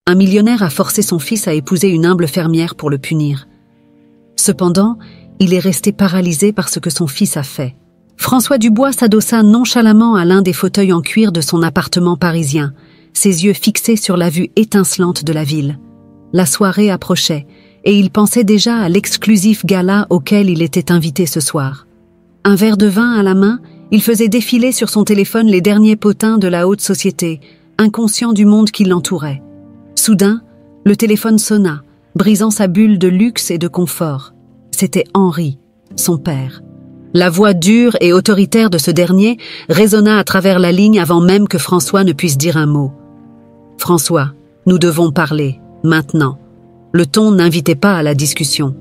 Un millionnaire a forcé son fils à épouser une humble fermière pour le punir. Cependant, il est resté paralysé par ce que son fils a fait. François Dubois s'adossa nonchalamment à l'un des fauteuils en cuir de son appartement parisien, ses yeux fixés sur la vue étincelante de la ville. La soirée approchait, et il pensait déjà à l'exclusif gala auquel il était invité ce soir. Un verre de vin à la main, il faisait défiler sur son téléphone les derniers potins de la haute société, inconscient du monde qui l'entourait. Soudain, le téléphone sonna, brisant sa bulle de luxe et de confort. C'était Henri, son père. La voix dure et autoritaire de ce dernier résonna à travers la ligne avant même que François ne puisse dire un mot. « François, nous devons parler, maintenant. » Le ton n'invitait pas à la discussion.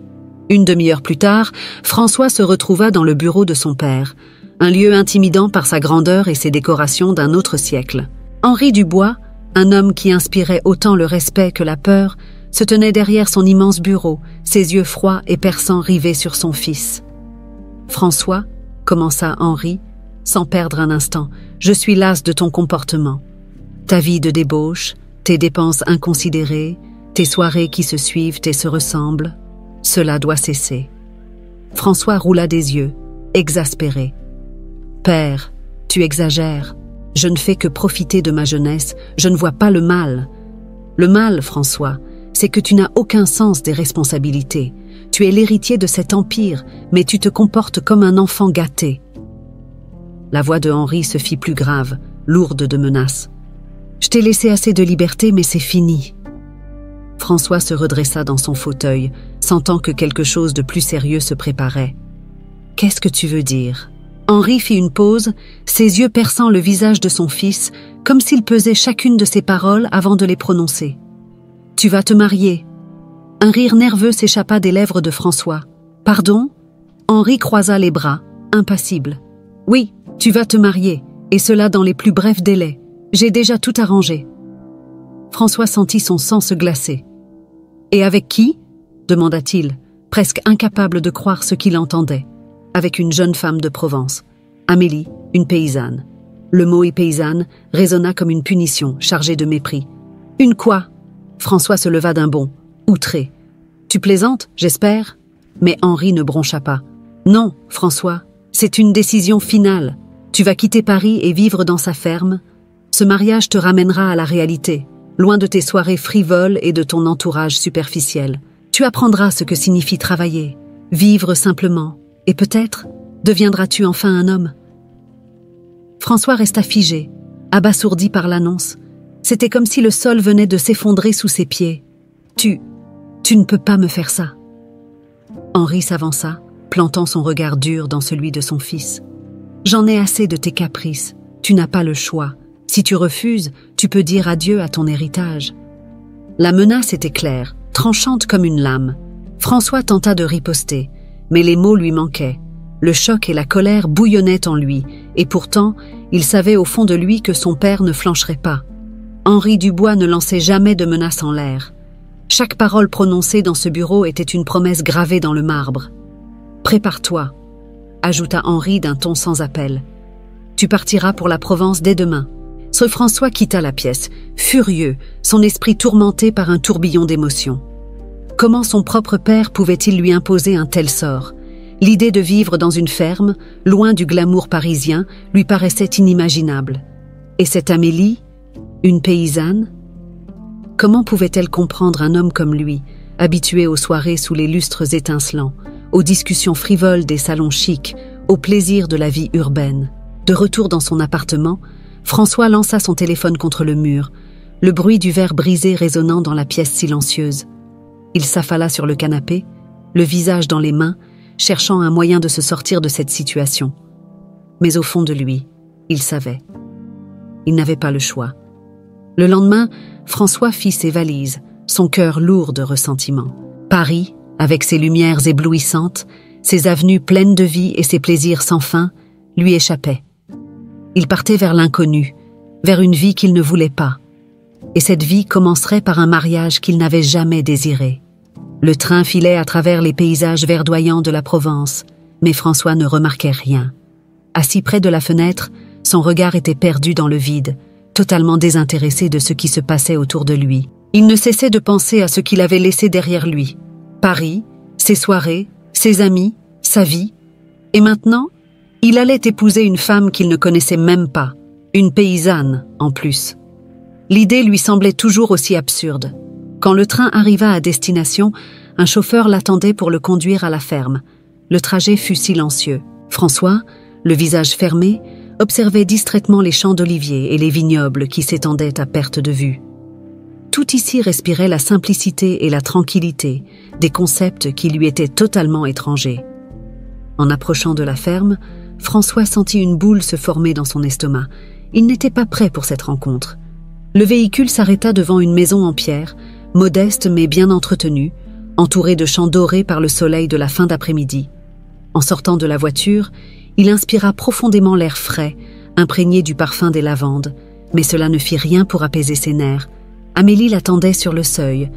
Une demi-heure plus tard, François se retrouva dans le bureau de son père, un lieu intimidant par sa grandeur et ses décorations d'un autre siècle. Henri Dubois, un homme qui inspirait autant le respect que la peur, se tenait derrière son immense bureau, ses yeux froids et perçants rivés sur son fils. « François, » commença Henri, sans perdre un instant, « je suis las de ton comportement. Ta vie de débauche, tes dépenses inconsidérées, tes soirées qui se suivent et se ressemblent, cela doit cesser. » François roula des yeux, exaspéré. « Père, tu exagères. Je ne fais que profiter de ma jeunesse, je ne vois pas le mal. Le mal, François, c'est que tu n'as aucun sens des responsabilités. Tu es l'héritier de cet empire, mais tu te comportes comme un enfant gâté. » La voix de Henri se fit plus grave, lourde de menaces. « Je t'ai laissé assez de liberté, mais c'est fini. » François se redressa dans son fauteuil, sentant que quelque chose de plus sérieux se préparait. « Qu'est-ce que tu veux dire ?» Henri fit une pause, ses yeux perçant le visage de son fils, comme s'il pesait chacune de ses paroles avant de les prononcer. « Tu vas te marier. » Un rire nerveux s'échappa des lèvres de François. « Pardon ?» Henri croisa les bras, impassible. « Oui, tu vas te marier, et cela dans les plus brefs délais. J'ai déjà tout arrangé. » François sentit son sang se glacer. « Et avec qui ?» demanda-t-il, presque incapable de croire ce qu'il entendait. « Avec une jeune femme de Provence. Amélie, une paysanne. » Le mot « paysanne » résonna comme une punition, chargée de mépris. « Une quoi ?» François se leva d'un bond, outré. « Tu plaisantes, j'espère ?» Mais Henri ne broncha pas. « Non, François, c'est une décision finale. Tu vas quitter Paris et vivre dans sa ferme. Ce mariage te ramènera à la réalité, loin de tes soirées frivoles et de ton entourage superficiel. Tu apprendras ce que signifie travailler, vivre simplement, et peut-être deviendras-tu enfin un homme. » François resta figé, abasourdi par l'annonce. C'était comme si le sol venait de s'effondrer sous ses pieds. « Tu ne peux pas me faire ça. » Henri s'avança, plantant son regard dur dans celui de son fils. « J'en ai assez de tes caprices. Tu n'as pas le choix. Si tu refuses, tu peux dire adieu à ton héritage. » La menace était claire, tranchante comme une lame. François tenta de riposter, mais les mots lui manquaient. Le choc et la colère bouillonnaient en lui, et pourtant, il savait au fond de lui que son père ne flancherait pas. Henri Dubois ne lançait jamais de menaces en l'air. Chaque parole prononcée dans ce bureau était une promesse gravée dans le marbre. « Prépare-toi », ajouta Henri d'un ton sans appel. « Tu partiras pour la Provence dès demain. » Ce François quitta la pièce, furieux, son esprit tourmenté par un tourbillon d'émotions. Comment son propre père pouvait-il lui imposer un tel sort? L'idée de vivre dans une ferme, loin du glamour parisien, lui paraissait inimaginable. Et cette Amélie, une paysanne? Comment pouvait-elle comprendre un homme comme lui, habitué aux soirées sous les lustres étincelants, aux discussions frivoles des salons chics, aux plaisirs de la vie urbaine? De retour dans son appartement, François lança son téléphone contre le mur, le bruit du verre brisé résonnant dans la pièce silencieuse. Il s'affala sur le canapé, le visage dans les mains, cherchant un moyen de se sortir de cette situation. Mais au fond de lui, il savait. Il n'avait pas le choix. Le lendemain, François fit ses valises, son cœur lourd de ressentiment. Paris, avec ses lumières éblouissantes, ses avenues pleines de vie et ses plaisirs sans fin, lui échappait. Il partait vers l'inconnu, vers une vie qu'il ne voulait pas. Et cette vie commencerait par un mariage qu'il n'avait jamais désiré. Le train filait à travers les paysages verdoyants de la Provence, mais François ne remarquait rien. Assis près de la fenêtre, son regard était perdu dans le vide, totalement désintéressé de ce qui se passait autour de lui. Il ne cessait de penser à ce qu'il avait laissé derrière lui. Paris, ses soirées, ses amis, sa vie. Et maintenant, il allait épouser une femme qu'il ne connaissait même pas, une paysanne en plus. L'idée lui semblait toujours aussi absurde. Quand le train arriva à destination, un chauffeur l'attendait pour le conduire à la ferme. Le trajet fut silencieux. François, le visage fermé, observait distraitement les champs d'oliviers et les vignobles qui s'étendaient à perte de vue. Tout ici respirait la simplicité et la tranquillité, des concepts qui lui étaient totalement étrangers. En approchant de la ferme, François sentit une boule se former dans son estomac. Il n'était pas prêt pour cette rencontre. Le véhicule s'arrêta devant une maison en pierre, modeste mais bien entretenue, entourée de champs dorés par le soleil de la fin d'après-midi. En sortant de la voiture, il inspira profondément l'air frais, imprégné du parfum des lavandes, mais cela ne fit rien pour apaiser ses nerfs. Amélie l'attendait sur le seuil,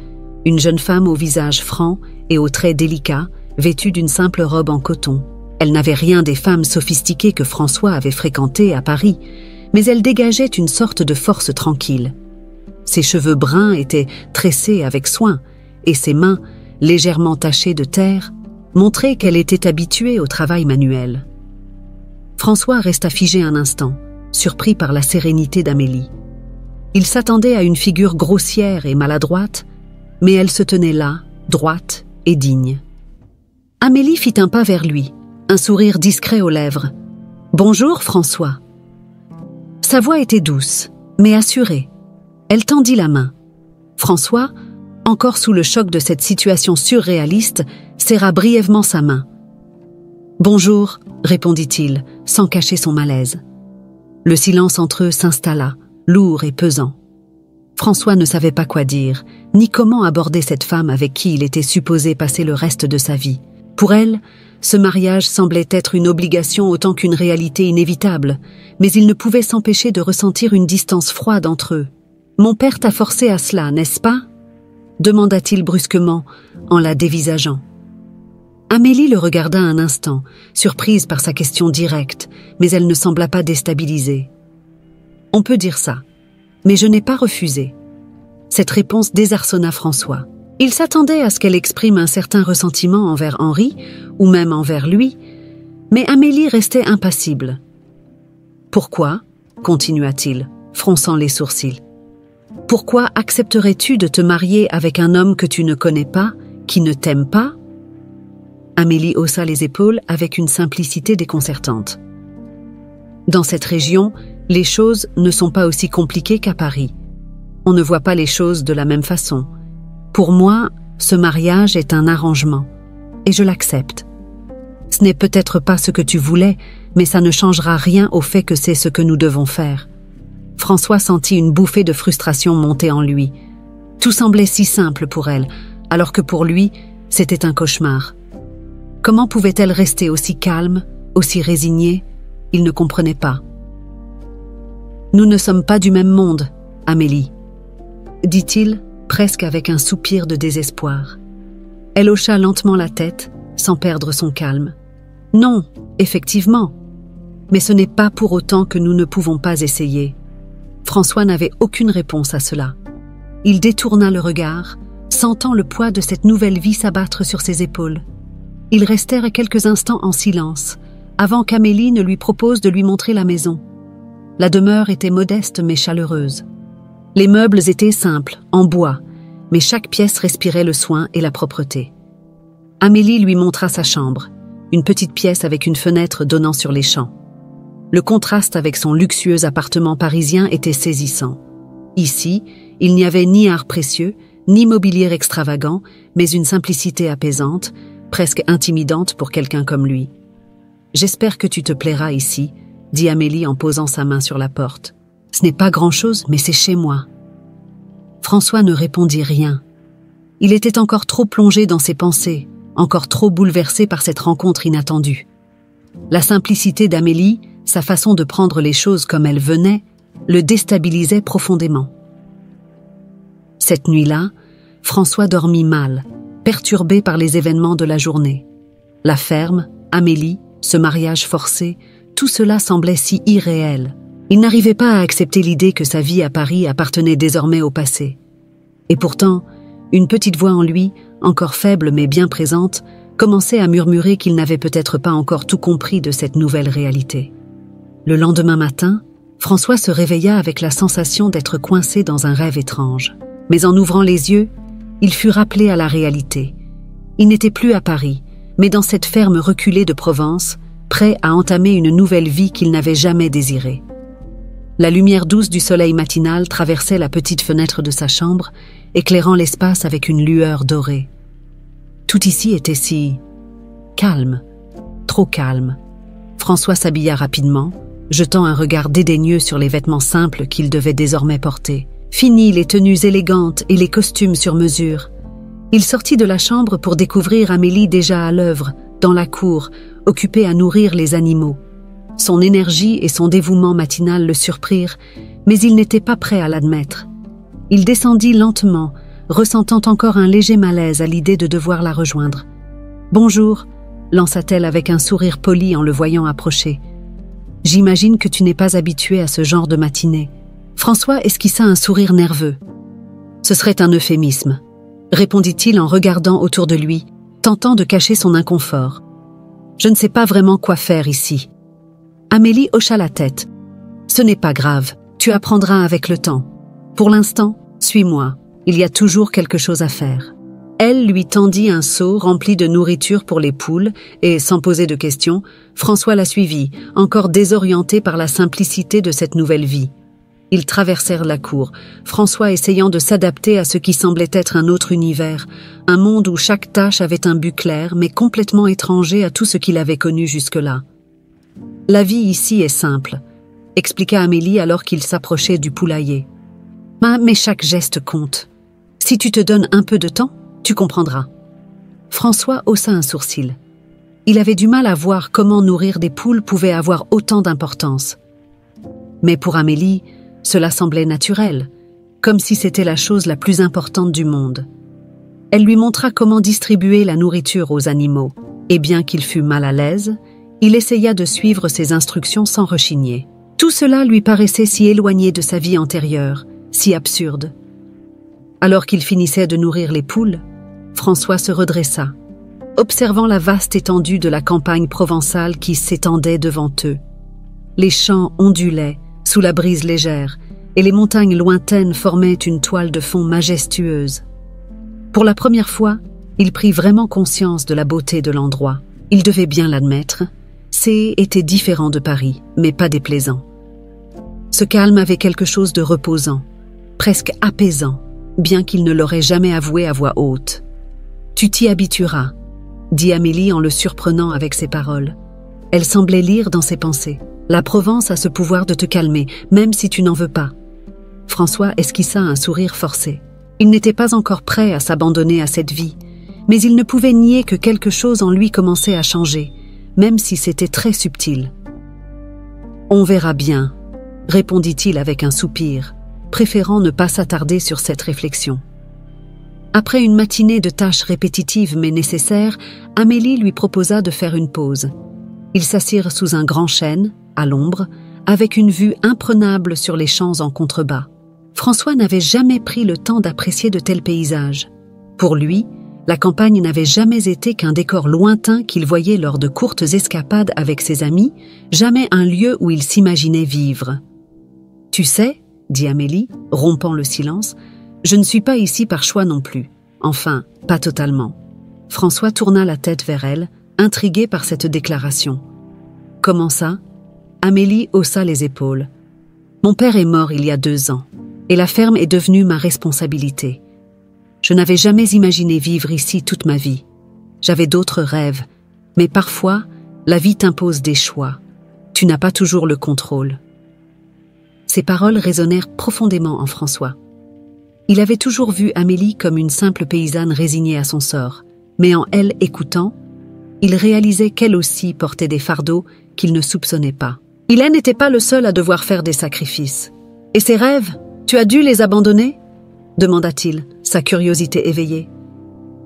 une jeune femme au visage franc et aux traits délicats, vêtue d'une simple robe en coton. Elle n'avait rien des femmes sophistiquées que François avait fréquentées à Paris, mais elle dégageait une sorte de force tranquille. Ses cheveux bruns étaient tressés avec soin, et ses mains, légèrement tachées de terre, montraient qu'elle était habituée au travail manuel. François resta figé un instant, surpris par la sérénité d'Amélie. Il s'attendait à une figure grossière et maladroite, mais elle se tenait là, droite et digne. Amélie fit un pas vers lui, un sourire discret aux lèvres. « Bonjour, François ». Sa voix était douce, mais assurée. Elle tendit la main. François, encore sous le choc de cette situation surréaliste, serra brièvement sa main. « Bonjour », répondit-il, sans cacher son malaise. Le silence entre eux s'installa, lourd et pesant. François ne savait pas quoi dire, ni comment aborder cette femme avec qui il était supposé passer le reste de sa vie. Pour elle, ce mariage semblait être une obligation autant qu'une réalité inévitable, mais il ne pouvait s'empêcher de ressentir une distance froide entre eux. « Mon père t'a forcé à cela, n'est-ce pas ?» demanda-t-il brusquement, en la dévisageant. Amélie le regarda un instant, surprise par sa question directe, mais elle ne sembla pas déstabilisée. « On peut dire ça, mais je n'ai pas refusé. » Cette réponse désarçonna François. Il s'attendait à ce qu'elle exprime un certain ressentiment envers Henri, ou même envers lui, mais Amélie restait impassible. « Pourquoi ?» continua-t-il, fronçant les sourcils. « Pourquoi accepterais-tu de te marier avec un homme que tu ne connais pas, qui ne t'aime pas ?» Amélie haussa les épaules avec une simplicité déconcertante. Dans cette région, les choses ne sont pas aussi compliquées qu'à Paris. On ne voit pas les choses de la même façon. Pour moi, ce mariage est un arrangement, et je l'accepte. Ce n'est peut-être pas ce que tu voulais, mais ça ne changera rien au fait que c'est ce que nous devons faire. François sentit une bouffée de frustration monter en lui. Tout semblait si simple pour elle, alors que pour lui, c'était un cauchemar. Comment pouvait-elle rester aussi calme, aussi résignée? Il ne comprenait pas. « Nous ne sommes pas du même monde, Amélie, » dit-il, presque avec un soupir de désespoir. Elle hocha lentement la tête, sans perdre son calme. « Non, effectivement, mais ce n'est pas pour autant que nous ne pouvons pas essayer. » François n'avait aucune réponse à cela. Il détourna le regard, sentant le poids de cette nouvelle vie s'abattre sur ses épaules. Ils restèrent quelques instants en silence, avant qu'Amélie ne lui propose de lui montrer la maison. La demeure était modeste mais chaleureuse. Les meubles étaient simples, en bois, mais chaque pièce respirait le soin et la propreté. Amélie lui montra sa chambre, une petite pièce avec une fenêtre donnant sur les champs. Le contraste avec son luxueux appartement parisien était saisissant. Ici, il n'y avait ni art précieux, ni mobilier extravagant, mais une simplicité apaisante, presque intimidante pour quelqu'un comme lui. « J'espère que tu te plairas ici », dit Amélie en posant sa main sur la porte. « Ce n'est pas grand-chose, mais c'est chez moi. » François ne répondit rien. Il était encore trop plongé dans ses pensées, encore trop bouleversé par cette rencontre inattendue. La simplicité d'Amélie, sa façon de prendre les choses comme elles venaient, le déstabilisait profondément. Cette nuit-là, François dormit mal, perturbé par les événements de la journée. La ferme, Amélie, ce mariage forcé, tout cela semblait si irréel. Il n'arrivait pas à accepter l'idée que sa vie à Paris appartenait désormais au passé. Et pourtant, une petite voix en lui, encore faible mais bien présente, commençait à murmurer qu'il n'avait peut-être pas encore tout compris de cette nouvelle réalité. Le lendemain matin, François se réveilla avec la sensation d'être coincé dans un rêve étrange. Mais en ouvrant les yeux, il fut rappelé à la réalité. Il n'était plus à Paris, mais dans cette ferme reculée de Provence, prêt à entamer une nouvelle vie qu'il n'avait jamais désirée. La lumière douce du soleil matinal traversait la petite fenêtre de sa chambre, éclairant l'espace avec une lueur dorée. Tout ici était si calme, trop calme. François s'habilla rapidement, jetant un regard dédaigneux sur les vêtements simples qu'il devait désormais porter. Fini les tenues élégantes et les costumes sur mesure. Il sortit de la chambre pour découvrir Amélie déjà à l'œuvre, dans la cour, occupée à nourrir les animaux. Son énergie et son dévouement matinal le surprirent, mais il n'était pas prêt à l'admettre. Il descendit lentement, ressentant encore un léger malaise à l'idée de devoir la rejoindre. « Bonjour », lança-t-elle avec un sourire poli en le voyant approcher. « J'imagine que tu n'es pas habitué à ce genre de matinée. » François esquissa un sourire nerveux. « Ce serait un euphémisme », répondit-il en regardant autour de lui, tentant de cacher son inconfort. « Je ne sais pas vraiment quoi faire ici. » Amélie hocha la tête. « Ce n'est pas grave, tu apprendras avec le temps. Pour l'instant, suis-moi, il y a toujours quelque chose à faire. » Elle lui tendit un seau rempli de nourriture pour les poules et, sans poser de questions, François la suivit, encore désorienté par la simplicité de cette nouvelle vie. Ils traversèrent la cour, François essayant de s'adapter à ce qui semblait être un autre univers, un monde où chaque tâche avait un but clair mais complètement étranger à tout ce qu'il avait connu jusque-là. « La vie ici est simple », expliqua Amélie alors qu'ils s'approchaient du poulailler. « Mais chaque geste compte. Si tu te donnes un peu de temps, tu comprendras. » François haussa un sourcil. Il avait du mal à voir comment nourrir des poules pouvait avoir autant d'importance. Mais pour Amélie, cela semblait naturel, comme si c'était la chose la plus importante du monde. Elle lui montra comment distribuer la nourriture aux animaux, et bien qu'il fût mal à l'aise, il essaya de suivre ses instructions sans rechigner. Tout cela lui paraissait si éloigné de sa vie antérieure, si absurde. Alors qu'il finissait de nourrir les poules, François se redressa, observant la vaste étendue de la campagne provençale qui s'étendait devant eux. Les champs ondulaient sous la brise légère, et les montagnes lointaines formaient une toile de fond majestueuse. Pour la première fois, il prit vraiment conscience de la beauté de l'endroit. Il devait bien l'admettre, c'est était différent de Paris, mais pas déplaisant. Ce calme avait quelque chose de reposant, presque apaisant, bien qu'il ne l'aurait jamais avoué à voix haute. « Tu t'y habitueras », dit Amélie en le surprenant avec ses paroles. Elle semblait lire dans ses pensées. « La Provence a ce pouvoir de te calmer, même si tu n'en veux pas. » François esquissa un sourire forcé. Il n'était pas encore prêt à s'abandonner à cette vie, mais il ne pouvait nier que quelque chose en lui commençait à changer, même si c'était très subtil. « On verra bien », répondit-il avec un soupir, préférant ne pas s'attarder sur cette réflexion. Après une matinée de tâches répétitives mais nécessaires, Amélie lui proposa de faire une pause. Ils s'assirent sous un grand chêne, à l'ombre, avec une vue imprenable sur les champs en contrebas. François n'avait jamais pris le temps d'apprécier de tels paysages. Pour lui, la campagne n'avait jamais été qu'un décor lointain qu'il voyait lors de courtes escapades avec ses amis, jamais un lieu où il s'imaginait vivre. « Tu sais, » dit Amélie, rompant le silence, « je ne suis pas ici par choix non plus. Enfin, pas totalement. » François tourna la tête vers elle, intrigué par cette déclaration. « Comment ça ?» Amélie haussa les épaules. « Mon père est mort il y a 2 ans, et la ferme est devenue ma responsabilité. Je n'avais jamais imaginé vivre ici toute ma vie. J'avais d'autres rêves, mais parfois, la vie t'impose des choix. Tu n'as pas toujours le contrôle. » Ces paroles résonnèrent profondément en François. Il avait toujours vu Amélie comme une simple paysanne résignée à son sort, mais en elle écoutant, il réalisait qu'elle aussi portait des fardeaux qu'il ne soupçonnait pas. Il n'était pas le seul à devoir faire des sacrifices. « Et ses rêves, tu as dû les abandonner ?» demanda-t-il, sa curiosité éveillée.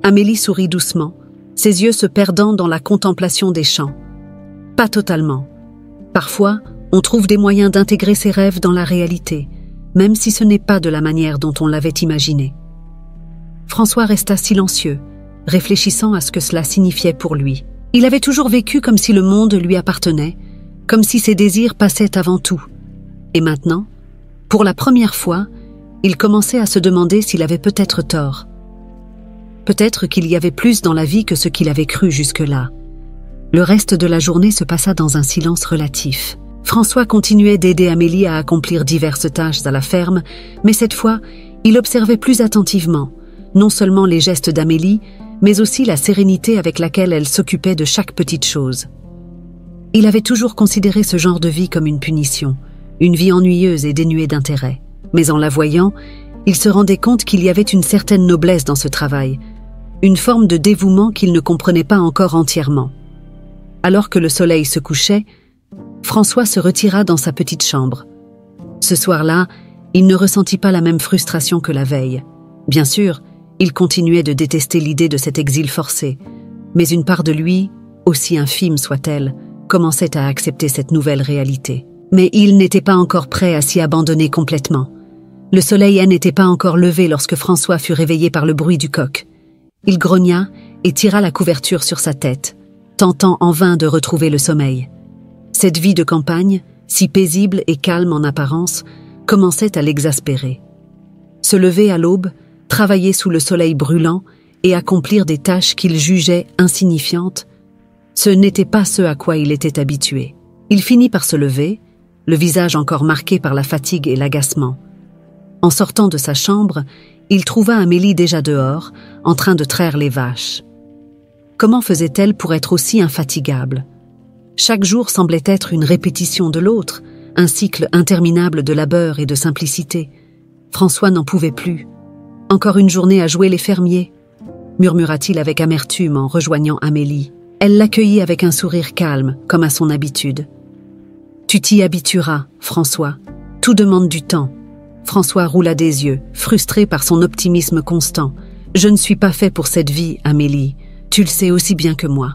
Amélie sourit doucement, ses yeux se perdant dans la contemplation des champs. « Pas totalement. Parfois, on trouve des moyens d'intégrer ses rêves dans la réalité, même si ce n'est pas de la manière dont on l'avait imaginé. François resta silencieux, réfléchissant à ce que cela signifiait pour lui. Il avait toujours vécu comme si le monde lui appartenait, comme si ses désirs passaient avant tout. Et maintenant, pour la première fois, il commençait à se demander s'il avait peut-être tort. Peut-être qu'il y avait plus dans la vie que ce qu'il avait cru jusque-là. Le reste de la journée se passa dans un silence relatif. François continuait d'aider Amélie à accomplir diverses tâches à la ferme, mais cette fois, il observait plus attentivement, non seulement les gestes d'Amélie, mais aussi la sérénité avec laquelle elle s'occupait de chaque petite chose. Il avait toujours considéré ce genre de vie comme une punition, une vie ennuyeuse et dénuée d'intérêt. Mais en la voyant, il se rendait compte qu'il y avait une certaine noblesse dans ce travail, une forme de dévouement qu'il ne comprenait pas encore entièrement. Alors que le soleil se couchait, François se retira dans sa petite chambre. Ce soir-là, il ne ressentit pas la même frustration que la veille. Bien sûr, il continuait de détester l'idée de cet exil forcé, mais une part de lui, aussi infime soit-elle, commençait à accepter cette nouvelle réalité. Mais il n'était pas encore prêt à s'y abandonner complètement. Le soleil n'était pas encore levé lorsque François fut réveillé par le bruit du coq. Il grogna et tira la couverture sur sa tête, tentant en vain de retrouver le sommeil. Cette vie de campagne, si paisible et calme en apparence, commençait à l'exaspérer. Se lever à l'aube, travailler sous le soleil brûlant et accomplir des tâches qu'il jugeait insignifiantes, ce n'était pas ce à quoi il était habitué. Il finit par se lever, le visage encore marqué par la fatigue et l'agacement. En sortant de sa chambre, il trouva Amélie déjà dehors, en train de traire les vaches. Comment faisait-elle pour être aussi infatigable? Chaque jour semblait être une répétition de l'autre, un cycle interminable de labeur et de simplicité. François n'en pouvait plus. « Encore une journée à jouer les fermiers », murmura-t-il avec amertume en rejoignant Amélie. Elle l'accueillit avec un sourire calme, comme à son habitude. « Tu t'y habitueras, François. Tout demande du temps. » François roula des yeux, frustré par son optimisme constant. « Je ne suis pas fait pour cette vie, Amélie. Tu le sais aussi bien que moi. »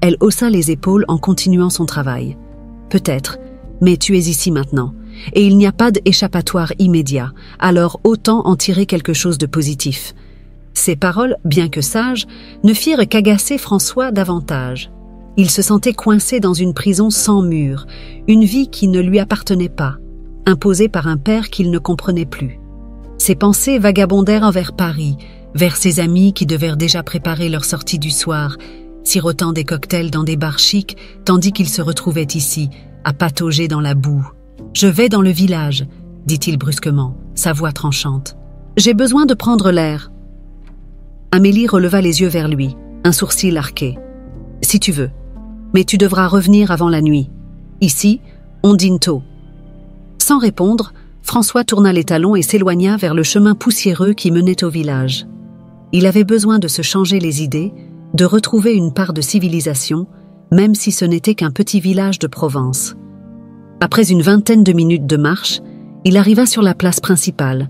Elle haussa les épaules en continuant son travail. « Peut-être, mais tu es ici maintenant. Et il n'y a pas d'échappatoire immédiat, alors autant en tirer quelque chose de positif. » Ces paroles, bien que sages, ne firent qu'agacer François davantage. Il se sentait coincé dans une prison sans mur, une vie qui ne lui appartenait pas, imposée par un père qu'il ne comprenait plus. Ses pensées vagabondèrent vers Paris, vers ses amis qui devaient déjà préparer leur sortie du soir, sirotant des cocktails dans des bars chics, tandis qu'il se retrouvait ici, à patauger dans la boue. « Je vais dans le village », dit-il brusquement, sa voix tranchante. « J'ai besoin de prendre l'air. » Amélie releva les yeux vers lui, un sourcil arqué. « Si tu veux. Mais tu devras revenir avant la nuit. Ici, on dîne tôt. » Sans répondre, François tourna les talons et s'éloigna vers le chemin poussiéreux qui menait au village. Il avait besoin de se changer les idées, de retrouver une part de civilisation, même si ce n'était qu'un petit village de Provence. Après une vingtaine de minutes de marche, il arriva sur la place principale,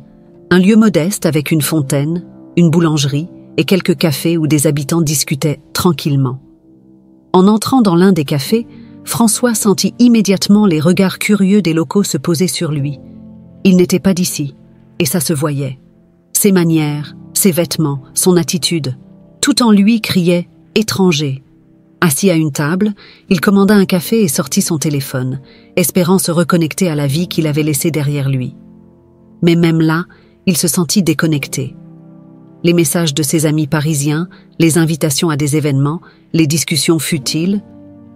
un lieu modeste avec une fontaine, une boulangerie et quelques cafés où des habitants discutaient tranquillement. En entrant dans l'un des cafés, François sentit immédiatement les regards curieux des locaux se poser sur lui. Il n'était pas d'ici, et ça se voyait. Ses manières, ses vêtements, son attitude, tout en lui criait « étranger ». Assis à une table, il commanda un café et sortit son téléphone, espérant se reconnecter à la vie qu'il avait laissée derrière lui. Mais même là, il se sentit déconnecté. Les messages de ses amis parisiens, les invitations à des événements, les discussions futiles,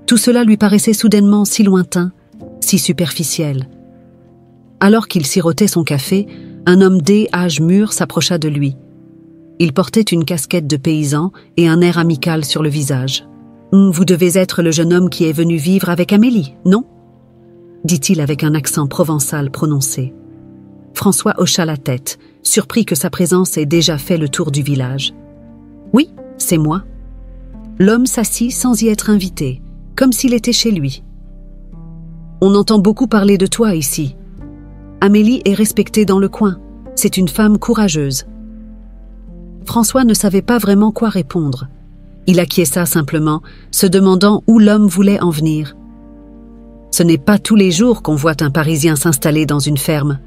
tout cela lui paraissait soudainement si lointain, si superficiel. Alors qu'il sirotait son café, un homme d'âge mûr s'approcha de lui. Il portait une casquette de paysan et un air amical sur le visage. « Vous devez être le jeune homme qui est venu vivre avec Amélie, non ?» dit-il avec un accent provençal prononcé. François hocha la tête, surpris que sa présence ait déjà fait le tour du village. « Oui, c'est moi. » L'homme s'assit sans y être invité, comme s'il était chez lui. « On entend beaucoup parler de toi ici. Amélie est respectée dans le coin. C'est une femme courageuse. » François ne savait pas vraiment quoi répondre. Il acquiesça simplement, se demandant où l'homme voulait en venir. « Ce n'est pas tous les jours qu'on voit un Parisien s'installer dans une ferme, »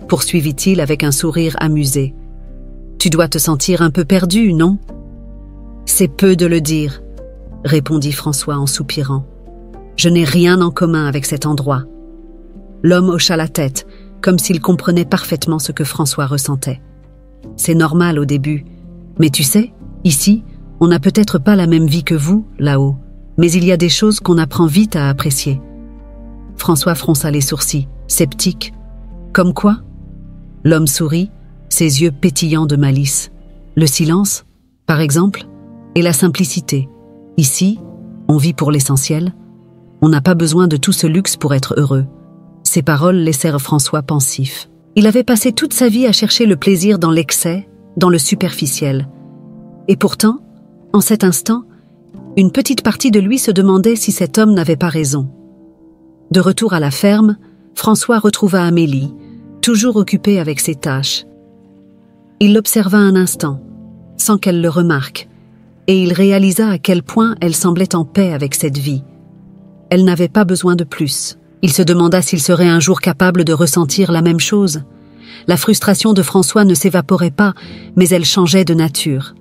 poursuivit-il avec un sourire amusé. « Tu dois te sentir un peu perdu, non? C'est peu de le dire, répondit François en soupirant. Je n'ai rien en commun avec cet endroit. L'homme hocha la tête, comme s'il comprenait parfaitement ce que François ressentait. C'est normal au début, mais tu sais, ici, on n'a peut-être pas la même vie que vous, là-haut, mais il y a des choses qu'on apprend vite à apprécier. François fronça les sourcils, sceptique. Comme quoi? L'homme sourit, ses yeux pétillants de malice. Le silence, par exemple, et la simplicité. Ici, on vit pour l'essentiel. On n'a pas besoin de tout ce luxe pour être heureux. Ces paroles laissèrent François pensif. Il avait passé toute sa vie à chercher le plaisir dans l'excès, dans le superficiel. Et pourtant, en cet instant, une petite partie de lui se demandait si cet homme n'avait pas raison. De retour à la ferme, François retrouva Amélie, toujours occupée avec ses tâches. Il l'observa un instant, sans qu'elle le remarque, et il réalisa à quel point elle semblait en paix avec cette vie. Elle n'avait pas besoin de plus. Il se demanda s'il serait un jour capable de ressentir la même chose. La frustration de François ne s'évaporait pas, mais elle changeait de nature.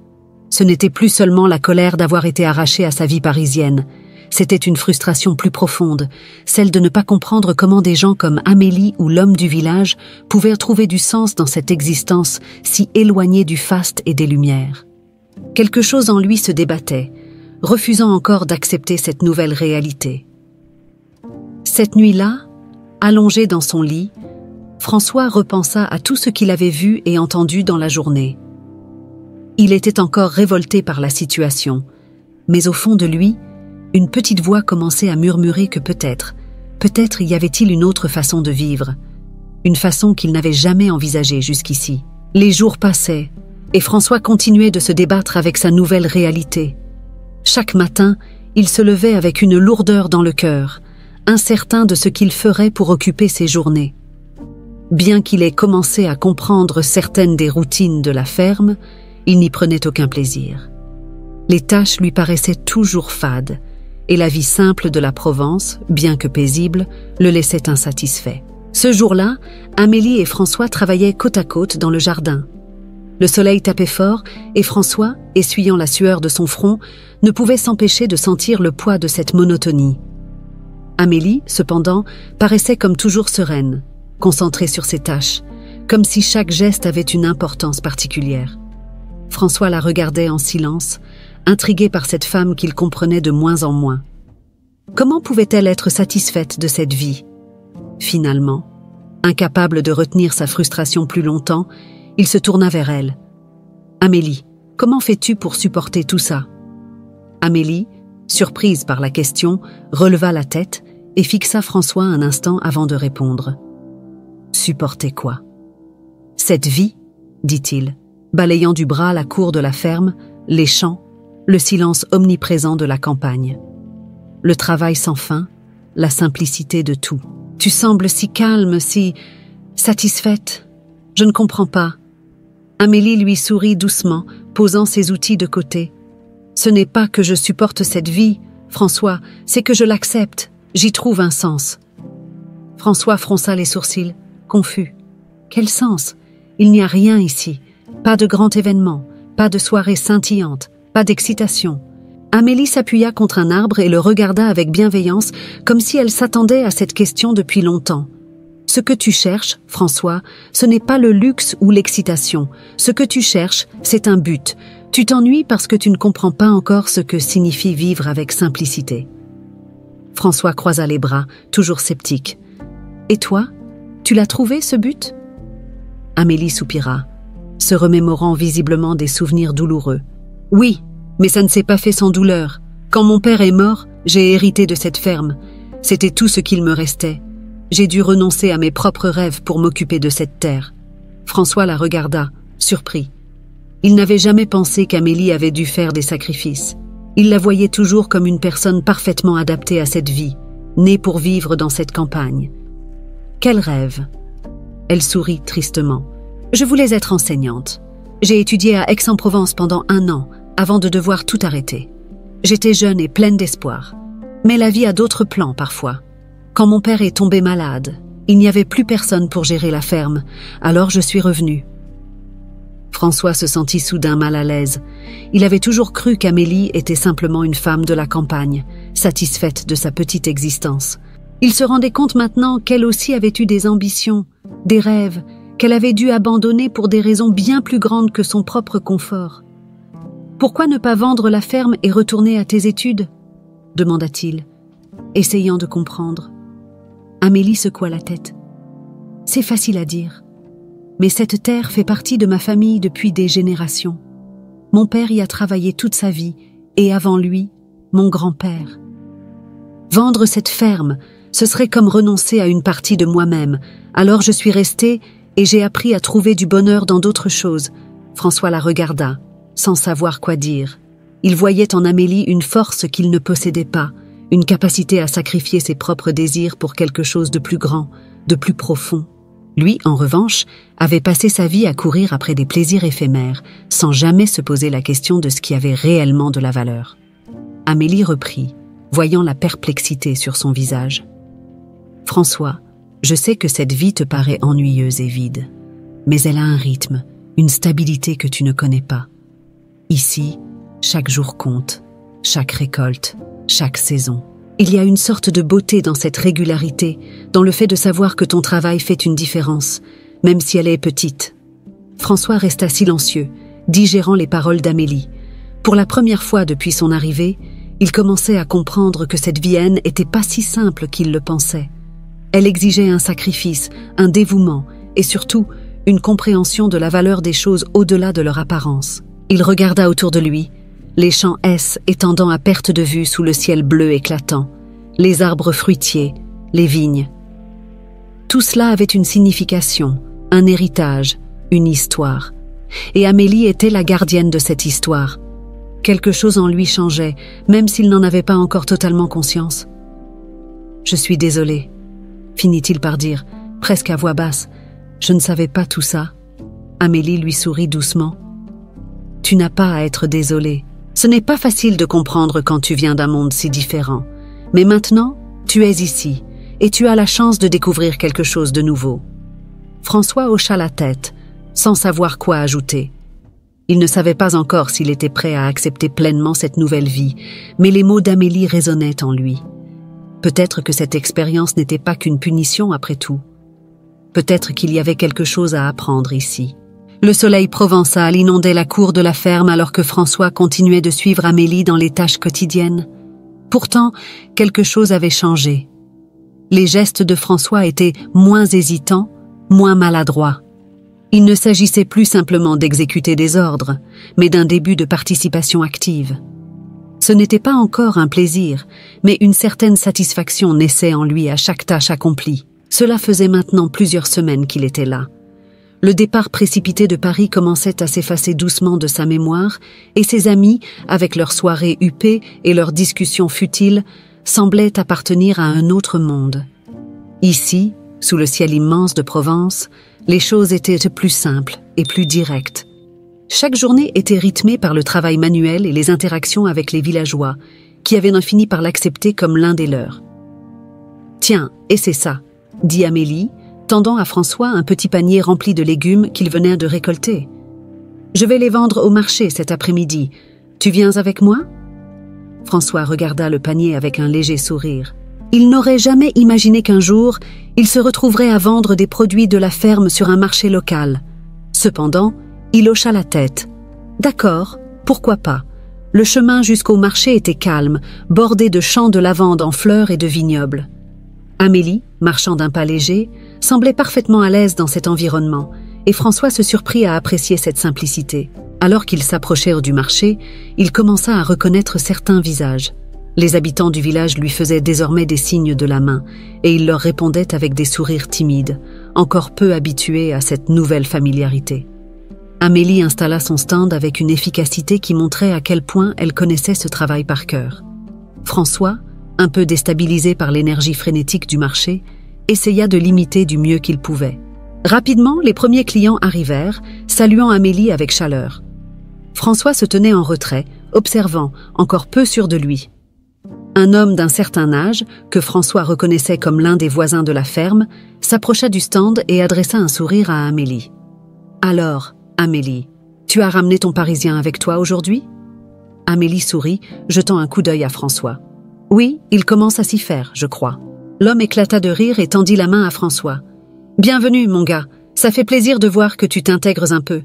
Ce n'était plus seulement la colère d'avoir été arraché à sa vie parisienne. C'était une frustration plus profonde, celle de ne pas comprendre comment des gens comme Amélie ou l'homme du village pouvaient trouver du sens dans cette existence si éloignée du faste et des lumières. Quelque chose en lui se débattait, refusant encore d'accepter cette nouvelle réalité. Cette nuit-là, allongé dans son lit, François repensa à tout ce qu'il avait vu et entendu dans la journée. Il était encore révolté par la situation, mais au fond de lui, une petite voix commençait à murmurer que peut-être y avait-il une autre façon de vivre, une façon qu'il n'avait jamais envisagée jusqu'ici. Les jours passaient, et François continuait de se débattre avec sa nouvelle réalité. Chaque matin, il se levait avec une lourdeur dans le cœur, incertain de ce qu'il ferait pour occuper ses journées. Bien qu'il ait commencé à comprendre certaines des routines de la ferme, il n'y prenait aucun plaisir. Les tâches lui paraissaient toujours fades, et la vie simple de la Provence, bien que paisible, le laissait insatisfait. Ce jour-là, Amélie et François travaillaient côte à côte dans le jardin. Le soleil tapait fort, et François, essuyant la sueur de son front, ne pouvait s'empêcher de sentir le poids de cette monotonie. Amélie, cependant, paraissait comme toujours sereine, concentrée sur ses tâches, comme si chaque geste avait une importance particulière. François la regardait en silence, intrigué par cette femme qu'il comprenait de moins en moins. Comment pouvait-elle être satisfaite de cette vie? Finalement, incapable de retenir sa frustration plus longtemps, il se tourna vers elle. « Amélie, comment fais-tu pour supporter tout ça ?» Amélie, surprise par la question, releva la tête et fixa François un instant avant de répondre. « Supporter quoi ?»« Cette vie, dit-il, balayant du bras la cour de la ferme, les champs, le silence omniprésent de la campagne. Le travail sans fin, la simplicité de tout. Tu sembles si calme, si satisfaite. Je ne comprends pas. » Amélie lui sourit doucement, posant ses outils de côté. « Ce n'est pas que je supporte cette vie, François, c'est que je l'accepte. J'y trouve un sens. » François fronça les sourcils, confus. « Quel sens? Il n'y a rien ici. Pas de grand événement, pas de soirée scintillante, pas d'excitation. » Amélie s'appuya contre un arbre et le regarda avec bienveillance, comme si elle s'attendait à cette question depuis longtemps. « Ce que tu cherches, François, ce n'est pas le luxe ou l'excitation. Ce que tu cherches, c'est un but. Tu t'ennuies parce que tu ne comprends pas encore ce que signifie vivre avec simplicité. » François croisa les bras, toujours sceptique. « Et toi, tu l'as trouvé, ce but ?» Amélie soupira, se remémorant visiblement des souvenirs douloureux. « Oui, mais ça ne s'est pas fait sans douleur. Quand mon père est mort, j'ai hérité de cette ferme. C'était tout ce qu'il me restait. J'ai dû renoncer à mes propres rêves pour m'occuper de cette terre. » François la regarda, surpris. Il n'avait jamais pensé qu'Amélie avait dû faire des sacrifices. Il la voyait toujours comme une personne parfaitement adaptée à cette vie, née pour vivre dans cette campagne. Quel rêve! Elle sourit tristement. « Je voulais être enseignante. J'ai étudié à Aix-en-Provence pendant 1 an, avant de devoir tout arrêter. J'étais jeune et pleine d'espoir. Mais la vie a d'autres plans parfois. Quand mon père est tombé malade, il n'y avait plus personne pour gérer la ferme, alors je suis revenue. » François se sentit soudain mal à l'aise. Il avait toujours cru qu'Amélie était simplement une femme de la campagne, satisfaite de sa petite existence. Il se rendait compte maintenant qu'elle aussi avait eu des ambitions, des rêves, qu'elle avait dû abandonner pour des raisons bien plus grandes que son propre confort. « Pourquoi ne pas vendre la ferme et retourner à tes études ?» demanda-t-il, essayant de comprendre. Amélie secoua la tête. « C'est facile à dire. Mais cette terre fait partie de ma famille depuis des générations. Mon père y a travaillé toute sa vie, et avant lui, mon grand-père. Vendre cette ferme, ce serait comme renoncer à une partie de moi-même. Alors je suis restée et j'ai appris à trouver du bonheur dans d'autres choses. » François la regarda, sans savoir quoi dire. Il voyait en Amélie une force qu'il ne possédait pas, une capacité à sacrifier ses propres désirs pour quelque chose de plus grand, de plus profond. Lui, en revanche, avait passé sa vie à courir après des plaisirs éphémères, sans jamais se poser la question de ce qui avait réellement de la valeur. Amélie reprit, voyant la perplexité sur son visage. « François, je sais que cette vie te paraît ennuyeuse et vide, mais elle a un rythme, une stabilité que tu ne connais pas. Ici, chaque jour compte, chaque récolte, chaque saison. Il y a une sorte de beauté dans cette régularité, dans le fait de savoir que ton travail fait une différence, même si elle est petite. » François resta silencieux, digérant les paroles d'Amélie. Pour la première fois depuis son arrivée, il commençait à comprendre que cette vie n'était pas si simple qu'il le pensait. Elle exigeait un sacrifice, un dévouement et surtout une compréhension de la valeur des choses au-delà de leur apparence. Il regarda autour de lui, les champs étendant à perte de vue sous le ciel bleu éclatant, les arbres fruitiers, les vignes. Tout cela avait une signification, un héritage, une histoire. Et Amélie était la gardienne de cette histoire. Quelque chose en lui changeait, même s'il n'en avait pas encore totalement conscience. « Je suis désolé », finit-il par dire, presque à voix basse. « Je ne savais pas tout ça. » Amélie lui sourit doucement. « Tu n'as pas à être désolé. Ce n'est pas facile de comprendre quand tu viens d'un monde si différent. Mais maintenant, tu es ici, et tu as la chance de découvrir quelque chose de nouveau. » François hocha la tête, sans savoir quoi ajouter. Il ne savait pas encore s'il était prêt à accepter pleinement cette nouvelle vie, mais les mots d'Amélie résonnaient en lui. Peut-être que cette expérience n'était pas qu'une punition après tout. Peut-être qu'il y avait quelque chose à apprendre ici. Le soleil provençal inondait la cour de la ferme alors que François continuait de suivre Amélie dans les tâches quotidiennes. Pourtant, quelque chose avait changé. Les gestes de François étaient moins hésitants, moins maladroits. Il ne s'agissait plus simplement d'exécuter des ordres, mais d'un début de participation active. Ce n'était pas encore un plaisir, mais une certaine satisfaction naissait en lui à chaque tâche accomplie. Cela faisait maintenant plusieurs semaines qu'il était là. Le départ précipité de Paris commençait à s'effacer doucement de sa mémoire, et ses amis, avec leurs soirées huppées et leurs discussions futiles, semblaient appartenir à un autre monde. Ici, sous le ciel immense de Provence, les choses étaient plus simples et plus directes. Chaque journée était rythmée par le travail manuel et les interactions avec les villageois, qui avaient fini par l'accepter comme l'un des leurs. « Tiens, et c'est ça », dit Amélie, tendant à François un petit panier rempli de légumes qu'il venait de récolter. « Je vais les vendre au marché cet après-midi. Tu viens avec moi ?» François regarda le panier avec un léger sourire. Il n'aurait jamais imaginé qu'un jour, il se retrouverait à vendre des produits de la ferme sur un marché local. Cependant, il hocha la tête. D'accord, pourquoi pas. Le chemin jusqu'au marché était calme, bordé de champs de lavande en fleurs et de vignobles. Amélie, marchant d'un pas léger, semblait parfaitement à l'aise dans cet environnement, et François se surprit à apprécier cette simplicité. Alors qu'ils s'approchèrent du marché, il commença à reconnaître certains visages. Les habitants du village lui faisaient désormais des signes de la main, et il leur répondait avec des sourires timides, encore peu habitués à cette nouvelle familiarité. Amélie installa son stand avec une efficacité qui montrait à quel point elle connaissait ce travail par cœur. François, un peu déstabilisé par l'énergie frénétique du marché, essaya de l'imiter du mieux qu'il pouvait. Rapidement, les premiers clients arrivèrent, saluant Amélie avec chaleur. François se tenait en retrait, observant, encore peu sûr de lui. Un homme d'un certain âge, que François reconnaissait comme l'un des voisins de la ferme, s'approcha du stand et adressa un sourire à Amélie. « Alors, Amélie, Tu as ramené ton Parisien avec toi aujourd'hui » Amélie sourit, jetant un coup d'œil à François. « Oui, il commence à s'y faire, je crois. » L'homme éclata de rire et tendit la main à François. « Bienvenue, mon gars. Ça fait plaisir de voir que tu t'intègres un peu. »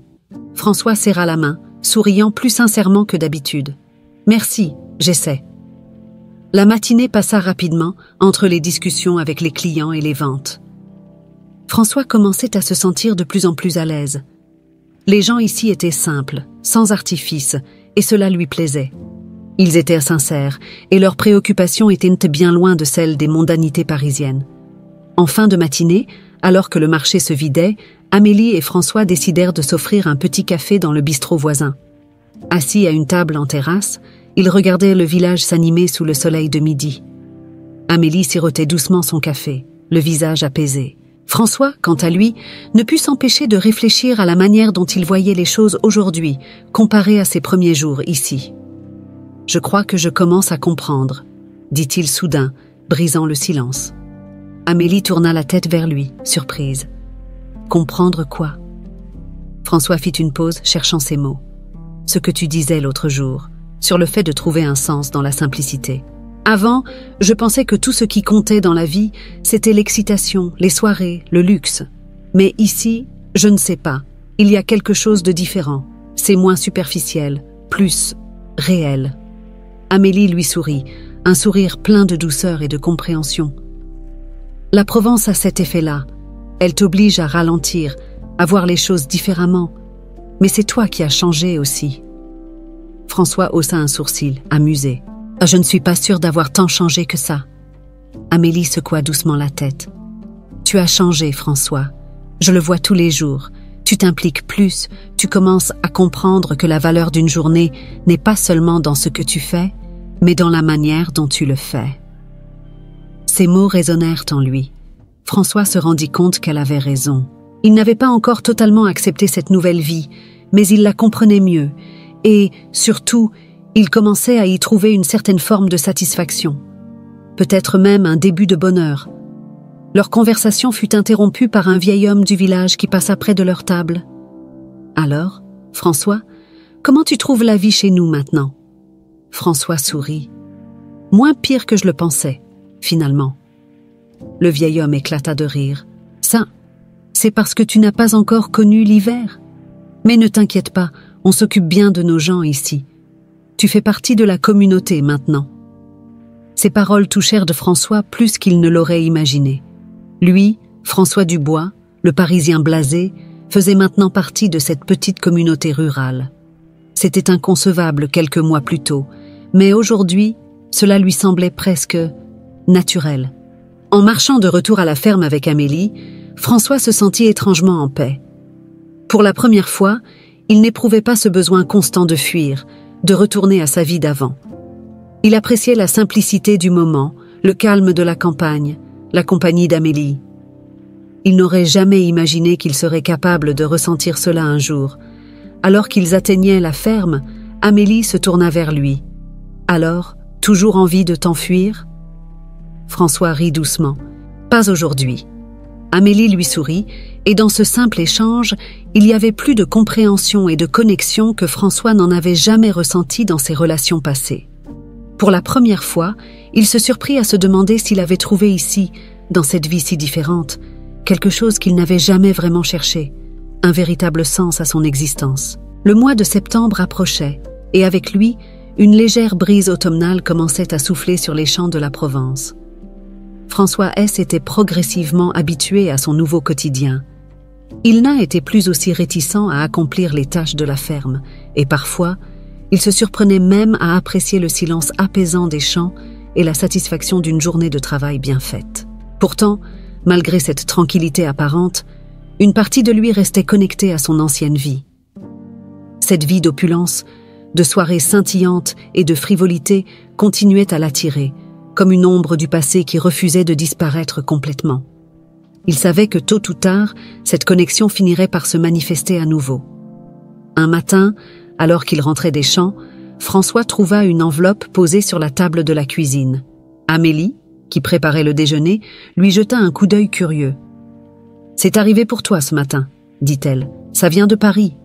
François serra la main, souriant plus sincèrement que d'habitude. « Merci, j'essaie. » La matinée passa rapidement entre les discussions avec les clients et les ventes. François commençait à se sentir de plus en plus à l'aise. Les gens ici étaient simples, sans artifice, et cela lui plaisait. Ils étaient sincères, et leurs préoccupations étaient bien loin de celles des mondanités parisiennes. En fin de matinée, alors que le marché se vidait, Amélie et François décidèrent de s'offrir un petit café dans le bistrot voisin. Assis à une table en terrasse, ils regardaient le village s'animer sous le soleil de midi. Amélie sirotait doucement son café, le visage apaisé. François, quant à lui, ne put s'empêcher de réfléchir à la manière dont il voyait les choses aujourd'hui, comparée à ses premiers jours ici. « Je crois que je commence à comprendre », dit-il soudain, brisant le silence. Amélie tourna la tête vers lui, surprise. « Comprendre quoi ?» François fit une pause, cherchant ses mots. « Ce que tu disais l'autre jour, sur le fait de trouver un sens dans la simplicité. Avant, je pensais que tout ce qui comptait dans la vie, c'était l'excitation, les soirées, le luxe. Mais ici, je ne sais pas. Il y a quelque chose de différent. C'est moins superficiel, plus réel. » Amélie lui sourit, un sourire plein de douceur et de compréhension. « La Provence a cet effet-là. Elle t'oblige à ralentir, à voir les choses différemment. Mais c'est toi qui as changé aussi. » François haussa un sourcil, amusé. « Je ne suis pas sûre d'avoir tant changé que ça. » Amélie secoua doucement la tête. « Tu as changé, François. Je le vois tous les jours. Tu t'impliques plus, tu commences à comprendre que la valeur d'une journée n'est pas seulement dans ce que tu fais, mais dans la manière dont tu le fais. » Ces mots résonnèrent en lui. François se rendit compte qu'elle avait raison. Il n'avait pas encore totalement accepté cette nouvelle vie, mais il la comprenait mieux, et, surtout, il commençait à y trouver une certaine forme de satisfaction. Peut-être même un début de bonheur. Leur conversation fut interrompue par un vieil homme du village qui passa près de leur table. « Alors, François, comment tu trouves la vie chez nous maintenant ?» François sourit. « Moins pire que je le pensais, finalement. » Le vieil homme éclata de rire. « Ça, c'est parce que tu n'as pas encore connu l'hiver. Mais ne t'inquiète pas, on s'occupe bien de nos gens ici. Tu fais partie de la communauté maintenant. » Ces paroles touchèrent de François plus qu'il ne l'aurait imaginé. Lui, François Dubois, le Parisien blasé, faisait maintenant partie de cette petite communauté rurale. C'était inconcevable quelques mois plus tôt, mais aujourd'hui, cela lui semblait presque naturel. En marchant de retour à la ferme avec Amélie, François se sentit étrangement en paix. Pour la première fois, il n'éprouvait pas ce besoin constant de fuir, de retourner à sa vie d'avant. Il appréciait la simplicité du moment, le calme de la campagne, la compagnie d'Amélie. Il n'aurait jamais imaginé qu'il serait capable de ressentir cela un jour. Alors qu'ils atteignaient la ferme, Amélie se tourna vers lui. « Alors, toujours envie de t'enfuir ?» François rit doucement. « Pas aujourd'hui. » Amélie lui sourit, et dans ce simple échange, il y avait plus de compréhension et de connexion que François n'en avait jamais ressenti dans ses relations passées. Pour la première fois, il se surprit à se demander s'il avait trouvé ici, dans cette vie si différente, quelque chose qu'il n'avait jamais vraiment cherché, un véritable sens à son existence. Le mois de septembre approchait, et avec lui, une légère brise automnale commençait à souffler sur les champs de la Provence. François S. était progressivement habitué à son nouveau quotidien. Il n'a été plus aussi réticent à accomplir les tâches de la ferme, et parfois, il se surprenait même à apprécier le silence apaisant des champs et la satisfaction d'une journée de travail bien faite. Pourtant, malgré cette tranquillité apparente, une partie de lui restait connectée à son ancienne vie. Cette vie d'opulence, de soirées scintillantes et de frivolité continuait à l'attirer, comme une ombre du passé qui refusait de disparaître complètement. Il savait que tôt ou tard, cette connexion finirait par se manifester à nouveau. Un matin, alors qu'il rentrait des champs, François trouva une enveloppe posée sur la table de la cuisine. Amélie, qui préparait le déjeuner, lui jeta un coup d'œil curieux. « C'est arrivé pour toi ce matin, dit-elle. Ça vient de Paris. »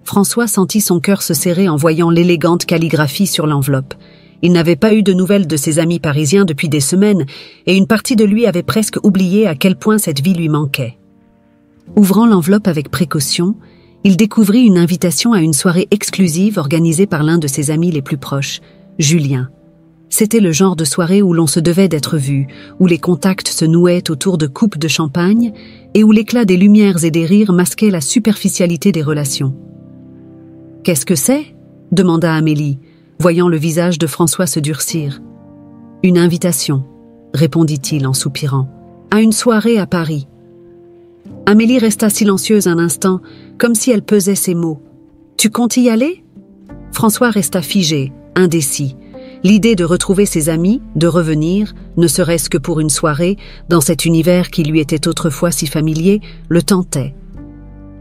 François sentit son cœur se serrer en voyant l'élégante calligraphie sur l'enveloppe. Il n'avait pas eu de nouvelles de ses amis parisiens depuis des semaines, et une partie de lui avait presque oublié à quel point cette vie lui manquait. Ouvrant l'enveloppe avec précaution, il découvrit une invitation à une soirée exclusive organisée par l'un de ses amis les plus proches, Julien. C'était le genre de soirée où l'on se devait d'être vu, où les contacts se nouaient autour de coupes de champagne et où l'éclat des lumières et des rires masquait la superficialité des relations. « Qu'est-ce que c'est ?» demanda Amélie, voyant le visage de François se durcir. « Une invitation », répondit-il en soupirant, « à une soirée à Paris. » Amélie resta silencieuse un instant, comme si elle pesait ses mots. « Tu comptes y aller ?» François resta figé, indécis. L'idée de retrouver ses amis, de revenir, ne serait-ce que pour une soirée, dans cet univers qui lui était autrefois si familier, le tentait.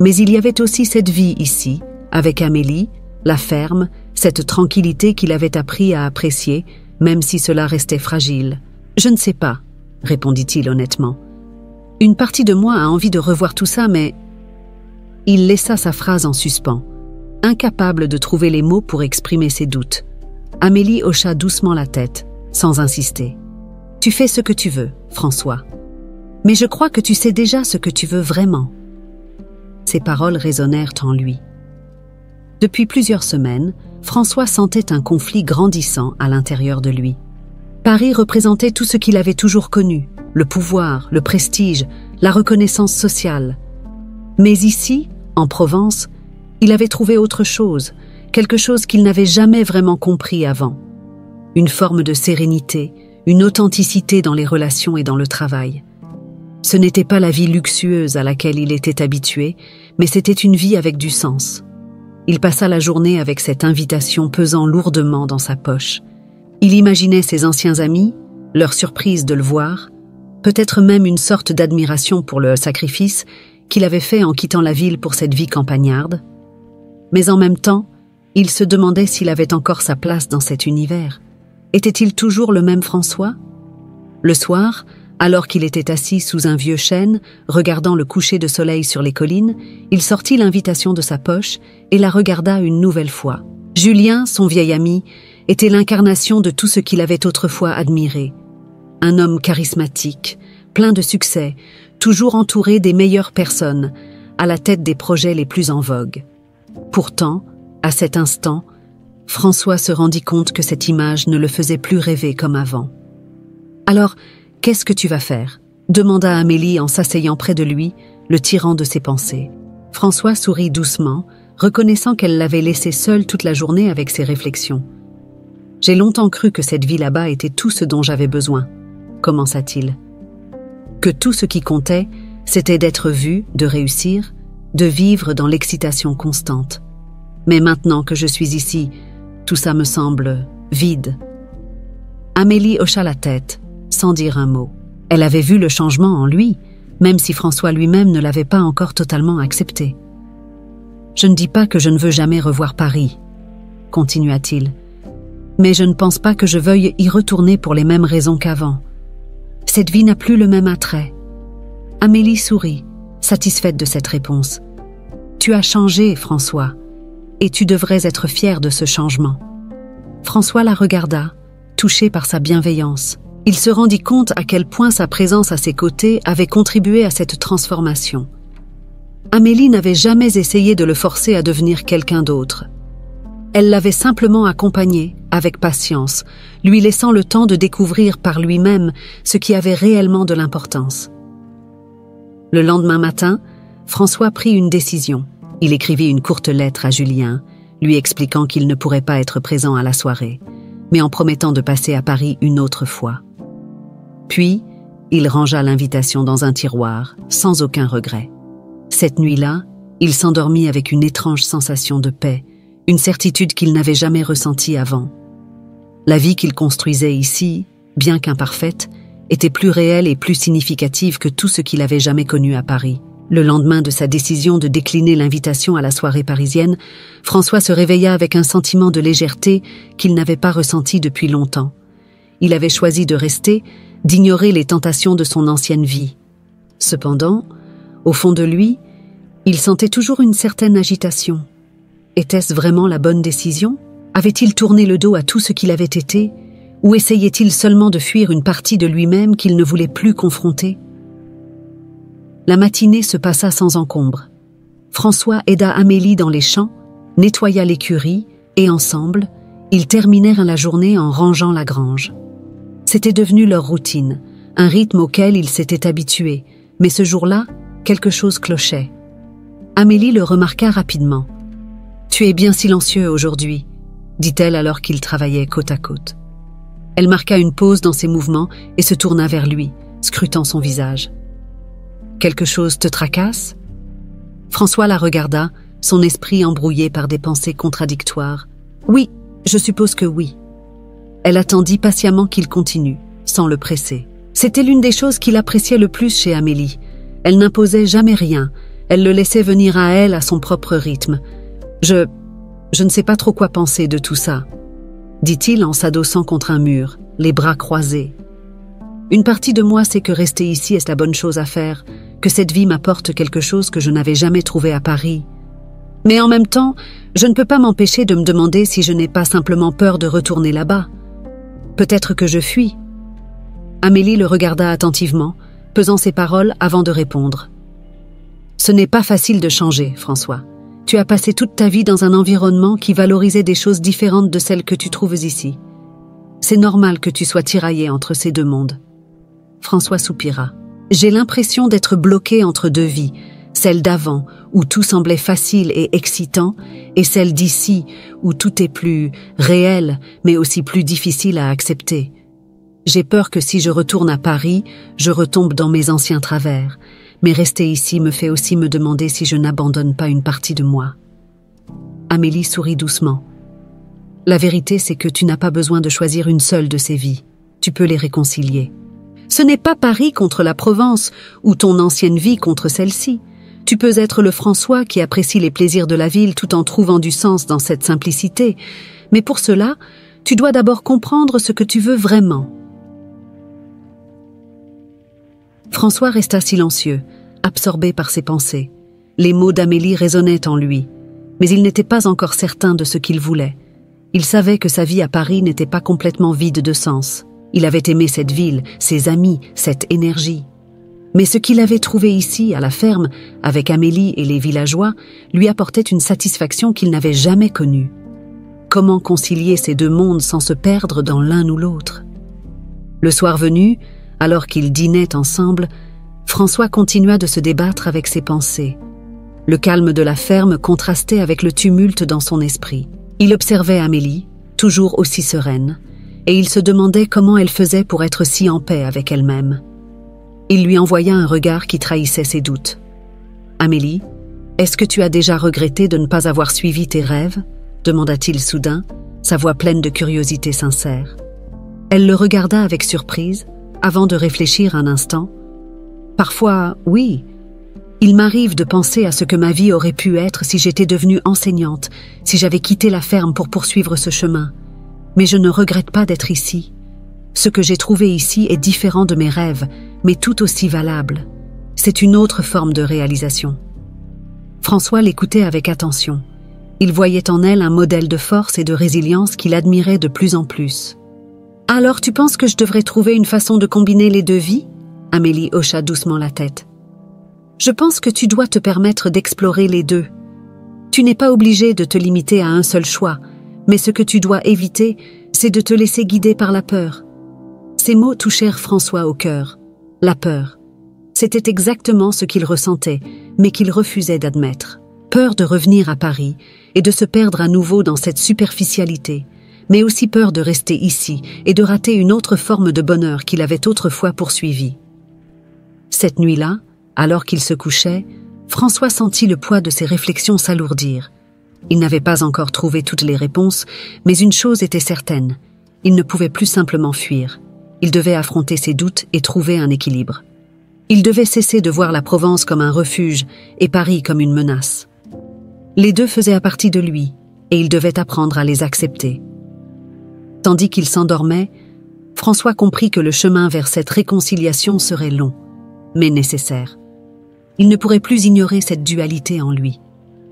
Mais il y avait aussi cette vie ici, avec Amélie, la ferme, cette tranquillité qu'il avait appris à apprécier, même si cela restait fragile. « Je ne sais pas », répondit-il honnêtement. « Une partie de moi a envie de revoir tout ça, mais… » Il laissa sa phrase en suspens, incapable de trouver les mots pour exprimer ses doutes. Amélie hocha doucement la tête, sans insister. « Tu fais ce que tu veux, François. Mais je crois que tu sais déjà ce que tu veux vraiment. » Ces paroles résonnèrent en lui. Depuis plusieurs semaines, François sentait un conflit grandissant à l'intérieur de lui. Paris représentait tout ce qu'il avait toujours connu, le pouvoir, le prestige, la reconnaissance sociale. Mais ici, en Provence, il avait trouvé autre chose, quelque chose qu'il n'avait jamais vraiment compris avant. Une forme de sérénité, une authenticité dans les relations et dans le travail. Ce n'était pas la vie luxueuse à laquelle il était habitué, mais c'était une vie avec du sens. Il passa la journée avec cette invitation pesant lourdement dans sa poche. Il imaginait ses anciens amis, leur surprise de le voir, peut-être même une sorte d'admiration pour le sacrifice qu'il avait fait en quittant la ville pour cette vie campagnarde. Mais en même temps, il se demandait s'il avait encore sa place dans cet univers. Était-il toujours le même François ? Le soir, alors qu'il était assis sous un vieux chêne, regardant le coucher de soleil sur les collines, il sortit l'invitation de sa poche et la regarda une nouvelle fois. Julien, son vieil ami, était l'incarnation de tout ce qu'il avait autrefois admiré. Un homme charismatique, plein de succès, toujours entouré des meilleures personnes, à la tête des projets les plus en vogue. Pourtant, à cet instant, François se rendit compte que cette image ne le faisait plus rêver comme avant. « Alors, qu'est-ce que tu vas faire ?» demanda Amélie en s'asseyant près de lui, le tirant de ses pensées. François sourit doucement, reconnaissant qu'elle l'avait laissé seul toute la journée avec ses réflexions. « J'ai longtemps cru que cette vie là-bas était tout ce dont j'avais besoin, » commença-t-il. Que tout ce qui comptait, c'était d'être vu, de réussir, de vivre dans l'excitation constante. Mais maintenant que je suis ici, tout ça me semble vide. Amélie hocha la tête, sans dire un mot. Elle avait vu le changement en lui, même si François lui-même ne l'avait pas encore totalement accepté. « Je ne dis pas que je ne veux jamais revoir Paris, » continua-t-il. « Mais je ne pense pas que je veuille y retourner pour les mêmes raisons qu'avant. Cette vie n'a plus le même attrait. » Amélie sourit, satisfaite de cette réponse. « Tu as changé, François, et tu devrais être fier de ce changement. » François la regarda, touché par sa bienveillance. Il se rendit compte à quel point sa présence à ses côtés avait contribué à cette transformation. Amélie n'avait jamais essayé de le forcer à devenir quelqu'un d'autre. Elle l'avait simplement accompagné, avec patience, lui laissant le temps de découvrir par lui-même ce qui avait réellement de l'importance. Le lendemain matin, François prit une décision. Il écrivit une courte lettre à Julien, lui expliquant qu'il ne pourrait pas être présent à la soirée, mais en promettant de passer à Paris une autre fois. Puis, il rangea l'invitation dans un tiroir, sans aucun regret. Cette nuit-là, il s'endormit avec une étrange sensation de paix, une certitude qu'il n'avait jamais ressentie avant. La vie qu'il construisait ici, bien qu'imparfaite, était plus réelle et plus significative que tout ce qu'il avait jamais connu à Paris. Le lendemain de sa décision de décliner l'invitation à la soirée parisienne, François se réveilla avec un sentiment de légèreté qu'il n'avait pas ressenti depuis longtemps. Il avait choisi de rester, d'ignorer les tentations de son ancienne vie. Cependant, au fond de lui, il sentait toujours une certaine agitation. Était-ce vraiment la bonne décision? Avait-il tourné le dos à tout ce qu'il avait été? Ou essayait-il seulement de fuir une partie de lui-même qu'il ne voulait plus confronter? La matinée se passa sans encombre. François aida Amélie dans les champs, nettoya l'écurie, et ensemble, ils terminèrent la journée en rangeant la grange. C'était devenu leur routine, un rythme auquel ils s'étaient habitués, mais ce jour-là, quelque chose clochait. Amélie le remarqua rapidement. « Tu es bien silencieux aujourd'hui », dit-elle alors qu'ils travaillaient côte à côte. Elle marqua une pause dans ses mouvements et se tourna vers lui, scrutant son visage. « Quelque chose te tracasse ?» François la regarda, son esprit embrouillé par des pensées contradictoires. « Oui, je suppose que oui. » Elle attendit patiemment qu'il continue, sans le presser. C'était l'une des choses qu'il appréciait le plus chez Amélie. Elle n'imposait jamais rien, elle le laissait venir à elle à son propre rythme. « Je ne sais pas trop quoi penser de tout ça, » dit-il en s'adossant contre un mur, les bras croisés. « Une partie de moi sait que rester ici est la bonne chose à faire, que cette vie m'apporte quelque chose que je n'avais jamais trouvé à Paris. Mais en même temps, je ne peux pas m'empêcher de me demander si je n'ai pas simplement peur de retourner là-bas. Peut-être que je fuis. » Amélie le regarda attentivement, pesant ses paroles avant de répondre. « Ce n'est pas facile de changer, François. Tu as passé toute ta vie dans un environnement qui valorisait des choses différentes de celles que tu trouves ici. C'est normal que tu sois tiraillé entre ces deux mondes. » François soupira. « J'ai l'impression d'être bloqué entre deux vies, celle d'avant, où tout semblait facile et excitant, et celle d'ici, où tout est plus réel, mais aussi plus difficile à accepter. J'ai peur que si je retourne à Paris, je retombe dans mes anciens travers, mais rester ici me fait aussi me demander si je n'abandonne pas une partie de moi. » Amélie sourit doucement. « La vérité, c'est que tu n'as pas besoin de choisir une seule de ces vies. Tu peux les réconcilier. Ce n'est pas Paris contre la Provence, ou ton ancienne vie contre celle-ci. Tu peux être le François qui apprécie les plaisirs de la ville tout en trouvant du sens dans cette simplicité. Mais pour cela, tu dois d'abord comprendre ce que tu veux vraiment. » François resta silencieux, absorbé par ses pensées. Les mots d'Amélie résonnaient en lui, mais il n'était pas encore certain de ce qu'il voulait. Il savait que sa vie à Paris n'était pas complètement vide de sens. Il avait aimé cette ville, ses amis, cette énergie. Mais ce qu'il avait trouvé ici, à la ferme, avec Amélie et les villageois, lui apportait une satisfaction qu'il n'avait jamais connue. Comment concilier ces deux mondes sans se perdre dans l'un ou l'autre? Le soir venu, alors qu'ils dînaient ensemble, François continua de se débattre avec ses pensées. Le calme de la ferme contrastait avec le tumulte dans son esprit. Il observait Amélie, toujours aussi sereine, et il se demandait comment elle faisait pour être si en paix avec elle-même. Il lui envoya un regard qui trahissait ses doutes. « Amélie, est-ce que tu as déjà regretté de ne pas avoir suivi tes rêves ?» demanda-t-il soudain, sa voix pleine de curiosité sincère. Elle le regarda avec surprise, avant de réfléchir un instant. « Parfois, oui. Il m'arrive de penser à ce que ma vie aurait pu être si j'étais devenue enseignante, si j'avais quitté la ferme pour poursuivre ce chemin. Mais je ne regrette pas d'être ici. Ce que j'ai trouvé ici est différent de mes rêves, mais tout aussi valable. C'est une autre forme de réalisation. » François l'écoutait avec attention. Il voyait en elle un modèle de force et de résilience qu'il admirait de plus en plus. « Alors tu penses que je devrais trouver une façon de combiner les deux vies ?» Amélie hocha doucement la tête. « Je pense que tu dois te permettre d'explorer les deux. Tu n'es pas obligé de te limiter à un seul choix, mais ce que tu dois éviter, c'est de te laisser guider par la peur. » Ces mots touchèrent François au cœur. La peur. C'était exactement ce qu'il ressentait, mais qu'il refusait d'admettre. Peur de revenir à Paris et de se perdre à nouveau dans cette superficialité, mais aussi peur de rester ici et de rater une autre forme de bonheur qu'il avait autrefois poursuivie. Cette nuit-là, alors qu'il se couchait, François sentit le poids de ses réflexions s'alourdir. Il n'avait pas encore trouvé toutes les réponses, mais une chose était certaine, il ne pouvait plus simplement fuir. Il devait affronter ses doutes et trouver un équilibre. Il devait cesser de voir la Provence comme un refuge et Paris comme une menace. Les deux faisaient partie de lui, et il devait apprendre à les accepter. Tandis qu'il s'endormait, François comprit que le chemin vers cette réconciliation serait long, mais nécessaire. Il ne pourrait plus ignorer cette dualité en lui.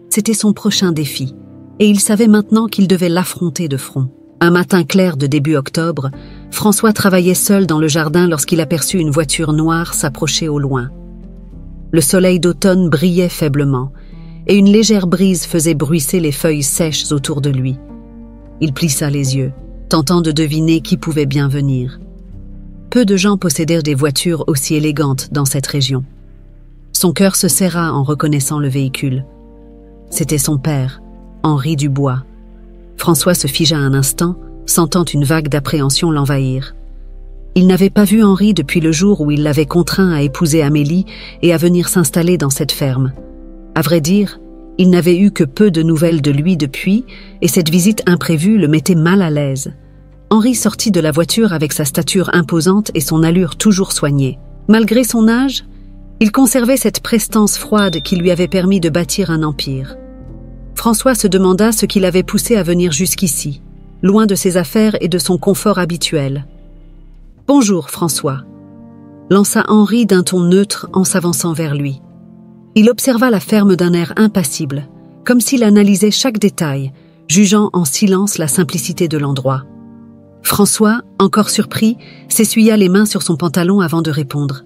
C'était son prochain défi, et il savait maintenant qu'il devait l'affronter de front. Un matin clair de début octobre, François travaillait seul dans le jardin lorsqu'il aperçut une voiture noire s'approcher au loin. Le soleil d'automne brillait faiblement, et une légère brise faisait bruisser les feuilles sèches autour de lui. Il plissa les yeux, tentant de deviner qui pouvait bien venir. Peu de gens possédaient des voitures aussi élégantes dans cette région. Son cœur se serra en reconnaissant le véhicule. C'était son père, Henri Dubois. François se figea un instant, sentant une vague d'appréhension l'envahir. Il n'avait pas vu Henri depuis le jour où il l'avait contraint à épouser Amélie et à venir s'installer dans cette ferme. À vrai dire, il n'avait eu que peu de nouvelles de lui depuis, et cette visite imprévue le mettait mal à l'aise. Henri sortit de la voiture avec sa stature imposante et son allure toujours soignée. Malgré son âge, il conservait cette prestance froide qui lui avait permis de bâtir un empire. François se demanda ce qui l'avait poussé à venir jusqu'ici, loin de ses affaires et de son confort habituel. « Bonjour, François », lança Henri d'un ton neutre en s'avançant vers lui. Il observa la ferme d'un air impassible, comme s'il analysait chaque détail, jugeant en silence la simplicité de l'endroit. François, encore surpris, s'essuya les mains sur son pantalon avant de répondre.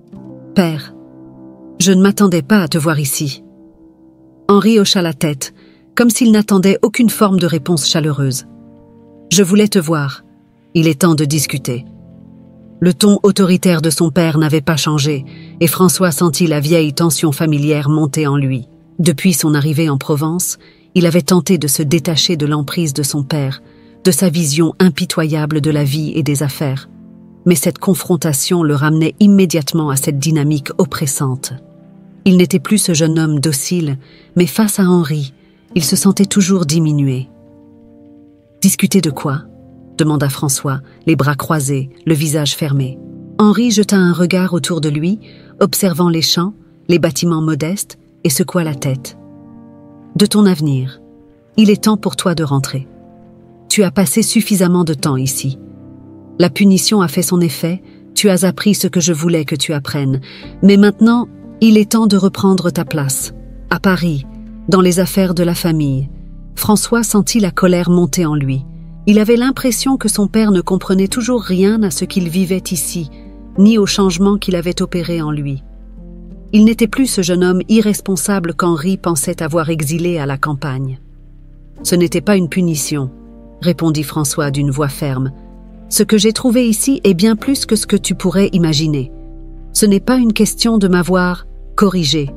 « Père, je ne m'attendais pas à te voir ici. » Henri hocha la tête, comme s'il n'attendait aucune forme de réponse chaleureuse. « Je voulais te voir. Il est temps de discuter. » Le ton autoritaire de son père n'avait pas changé, et François sentit la vieille tension familière monter en lui. Depuis son arrivée en Provence, il avait tenté de se détacher de l'emprise de son père, de sa vision impitoyable de la vie et des affaires. Mais cette confrontation le ramenait immédiatement à cette dynamique oppressante. Il n'était plus ce jeune homme docile, mais face à Henri, il se sentait toujours diminué. « Discuter de quoi ?» demanda François, les bras croisés, le visage fermé. Henri jeta un regard autour de lui, observant les champs, les bâtiments modestes, et secoua la tête. « De ton avenir. Il est temps pour toi de rentrer. Tu as passé suffisamment de temps ici. La punition a fait son effet, tu as appris ce que je voulais que tu apprennes, mais maintenant, il est temps de reprendre ta place. À Paris, dans les affaires de la famille. » François sentit la colère monter en lui. Il avait l'impression que son père ne comprenait toujours rien à ce qu'il vivait ici, ni au changement qu'il avait opéré en lui. Il n'était plus ce jeune homme irresponsable qu'Henri pensait avoir exilé à la campagne. « Ce n'était pas une punition, » répondit François d'une voix ferme. « Ce que j'ai trouvé ici est bien plus que ce que tu pourrais imaginer. Ce n'est pas une question de m'avoir corrigé.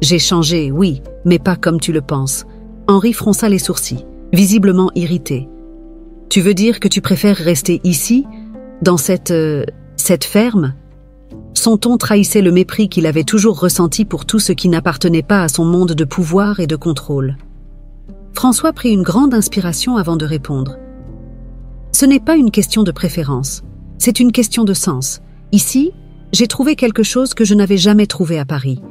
J'ai changé, oui, mais pas comme tu le penses. » Henri fronça les sourcils, visiblement irrité. « Tu veux dire que tu préfères rester ici, dans cette ferme ?» Son ton trahissait le mépris qu'il avait toujours ressenti pour tout ce qui n'appartenait pas à son monde de pouvoir et de contrôle. François prit une grande inspiration avant de répondre. « Ce n'est pas une question de préférence, c'est une question de sens. Ici, j'ai trouvé quelque chose que je n'avais jamais trouvé à Paris. »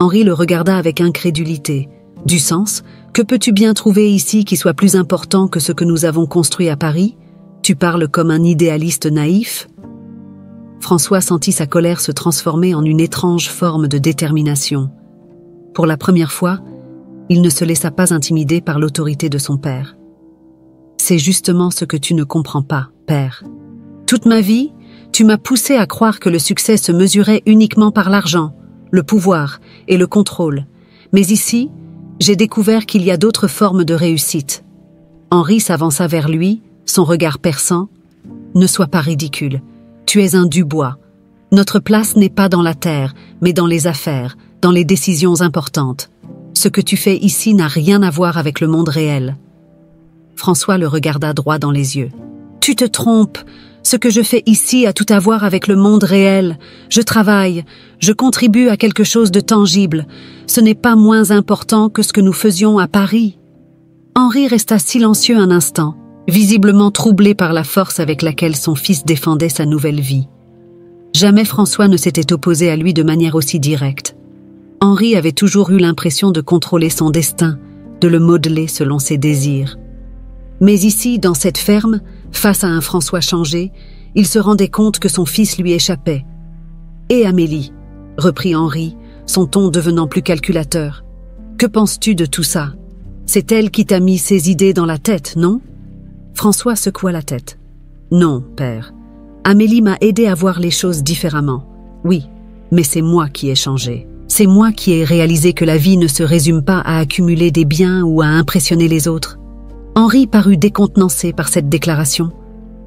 Henri le regarda avec incrédulité. « Du sens ? Que peux-tu bien trouver ici qui soit plus important que ce que nous avons construit à Paris ? Tu parles comme un idéaliste naïf ?» François sentit sa colère se transformer en une étrange forme de détermination. Pour la première fois, il ne se laissa pas intimider par l'autorité de son père. « C'est justement ce que tu ne comprends pas, père. Toute ma vie, tu m'as poussé à croire que le succès se mesurait uniquement par l'argent, le pouvoir et le contrôle. Mais ici, j'ai découvert qu'il y a d'autres formes de réussite. » Henri s'avança vers lui, son regard perçant. « Ne sois pas ridicule. Tu es un Dubois. Notre place n'est pas dans la terre, mais dans les affaires, dans les décisions importantes. Ce que tu fais ici n'a rien à voir avec le monde réel. » François le regarda droit dans les yeux. « Tu te trompes. Ce que je fais ici a tout à voir avec le monde réel. Je travaille, je contribue à quelque chose de tangible. Ce n'est pas moins important que ce que nous faisions à Paris. » Henri resta silencieux un instant, visiblement troublé par la force avec laquelle son fils défendait sa nouvelle vie. Jamais François ne s'était opposé à lui de manière aussi directe. Henri avait toujours eu l'impression de contrôler son destin, de le modeler selon ses désirs. Mais ici, dans cette ferme, face à un François changé, il se rendait compte que son fils lui échappait. « Et Amélie ?» reprit Henri, son ton devenant plus calculateur. « Que penses-tu de tout ça ?» C'est elle qui t'a mis ces idées dans la tête, non? François secoua la tête. Non, père. Amélie m'a aidé à voir les choses différemment. Oui, mais c'est moi qui ai changé. C'est moi qui ai réalisé que la vie ne se résume pas à accumuler des biens ou à impressionner les autres. Henri parut décontenancé par cette déclaration.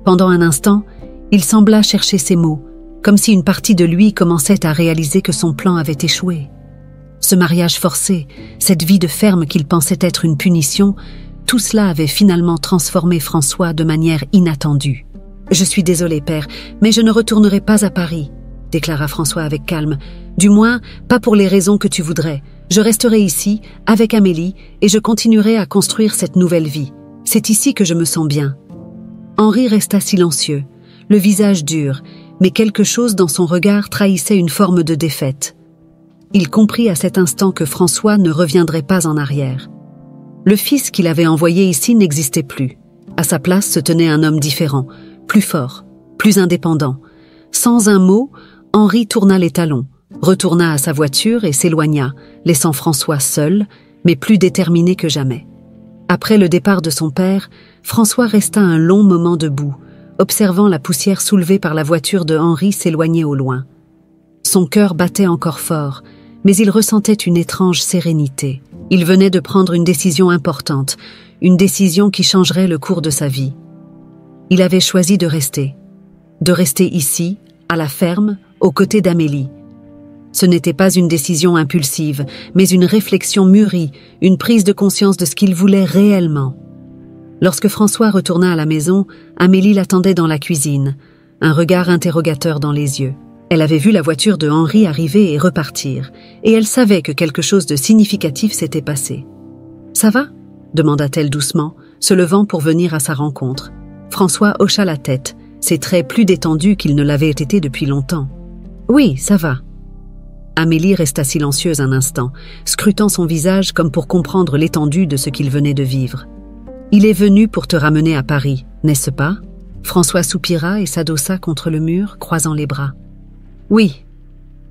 Pendant un instant, il sembla chercher ses mots, comme si une partie de lui commençait à réaliser que son plan avait échoué. Ce mariage forcé, cette vie de ferme qu'il pensait être une punition, tout cela avait finalement transformé François de manière inattendue. « Je suis désolé, père, mais je ne retournerai pas à Paris », déclara François avec calme. « Du moins, pas pour les raisons que tu voudrais. Je resterai ici, avec Amélie, et je continuerai à construire cette nouvelle vie. C'est ici que je me sens bien. » Henri resta silencieux, le visage dur, mais quelque chose dans son regard trahissait une forme de défaite. Il comprit à cet instant que François ne reviendrait pas en arrière. Le fils qu'il avait envoyé ici n'existait plus. À sa place se tenait un homme différent, plus fort, plus indépendant. Sans un mot, Henri tourna les talons, retourna à sa voiture et s'éloigna, laissant François seul, mais plus déterminé que jamais. Après le départ de son père, François resta un long moment debout, observant la poussière soulevée par la voiture de Henri s'éloigner au loin. Son cœur battait encore fort, mais il ressentait une étrange sérénité. Il venait de prendre une décision importante, une décision qui changerait le cours de sa vie. Il avait choisi de rester ici, à la ferme, aux côtés d'Amélie. Ce n'était pas une décision impulsive, mais une réflexion mûrie, une prise de conscience de ce qu'il voulait réellement. Lorsque François retourna à la maison, Amélie l'attendait dans la cuisine, un regard interrogateur dans les yeux. Elle avait vu la voiture de Henri arriver et repartir, et elle savait que quelque chose de significatif s'était passé. « Ça va ?» demanda-t-elle doucement, se levant pour venir à sa rencontre. François hocha la tête, ses traits plus détendus qu'ils ne l'avaient été depuis longtemps. « Oui, ça va. » Amélie resta silencieuse un instant, scrutant son visage comme pour comprendre l'étendue de ce qu'il venait de vivre. « Il est venu pour te ramener à Paris, n'est-ce pas ?» François soupira et s'adossa contre le mur, croisant les bras. « Oui.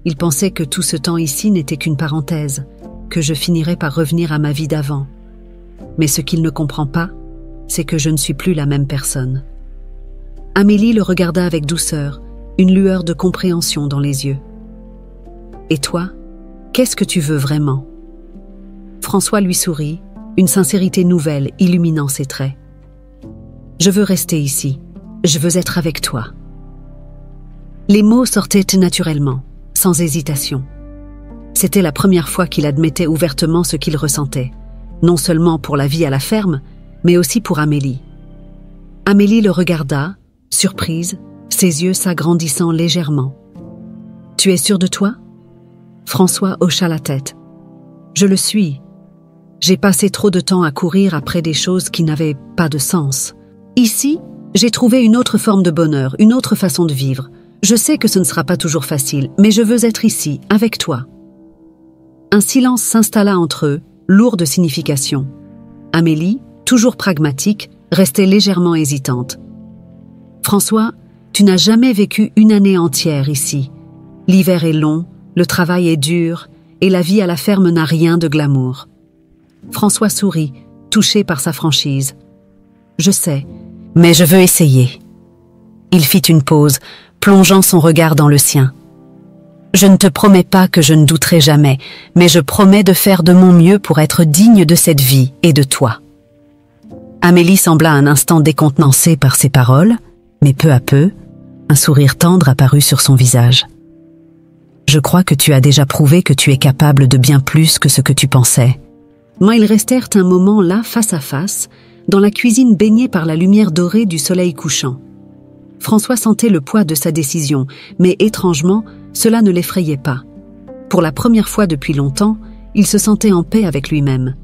Il pensait que tout ce temps ici n'était qu'une parenthèse, que je finirais par revenir à ma vie d'avant. Mais ce qu'il ne comprend pas, c'est que je ne suis plus la même personne. » Amélie le regarda avec douceur, une lueur de compréhension dans les yeux. « Et toi, qu'est-ce que tu veux vraiment ?» François lui sourit, une sincérité nouvelle illuminant ses traits. « Je veux rester ici. Je veux être avec toi. » Les mots sortaient naturellement, sans hésitation. C'était la première fois qu'il admettait ouvertement ce qu'il ressentait, non seulement pour la vie à la ferme, mais aussi pour Amélie. Amélie le regarda, surprise, ses yeux s'agrandissant légèrement. « Tu es sûr de toi ?» François hocha la tête. « Je le suis. J'ai passé trop de temps à courir après des choses qui n'avaient pas de sens. Ici, j'ai trouvé une autre forme de bonheur, une autre façon de vivre. Je sais que ce ne sera pas toujours facile, mais je veux être ici, avec toi. » Un silence s'installa entre eux, lourd de signification. Amélie, toujours pragmatique, restait légèrement hésitante. « François, tu n'as jamais vécu une année entière ici. L'hiver est long, le travail est dur, et la vie à la ferme n'a rien de glamour. » François sourit, touché par sa franchise. « Je sais, mais je veux essayer. » Il fit une pause, plongeant son regard dans le sien. « Je ne te promets pas que je ne douterai jamais, mais je promets de faire de mon mieux pour être digne de cette vie et de toi. » Amélie sembla un instant décontenancée par ces paroles, mais peu à peu, un sourire tendre apparut sur son visage. « Je crois que tu as déjà prouvé que tu es capable de bien plus que ce que tu pensais. » Ils restèrent un moment là, face à face, dans la cuisine baignée par la lumière dorée du soleil couchant. François sentait le poids de sa décision, mais étrangement, cela ne l'effrayait pas. Pour la première fois depuis longtemps, il se sentait en paix avec lui-même.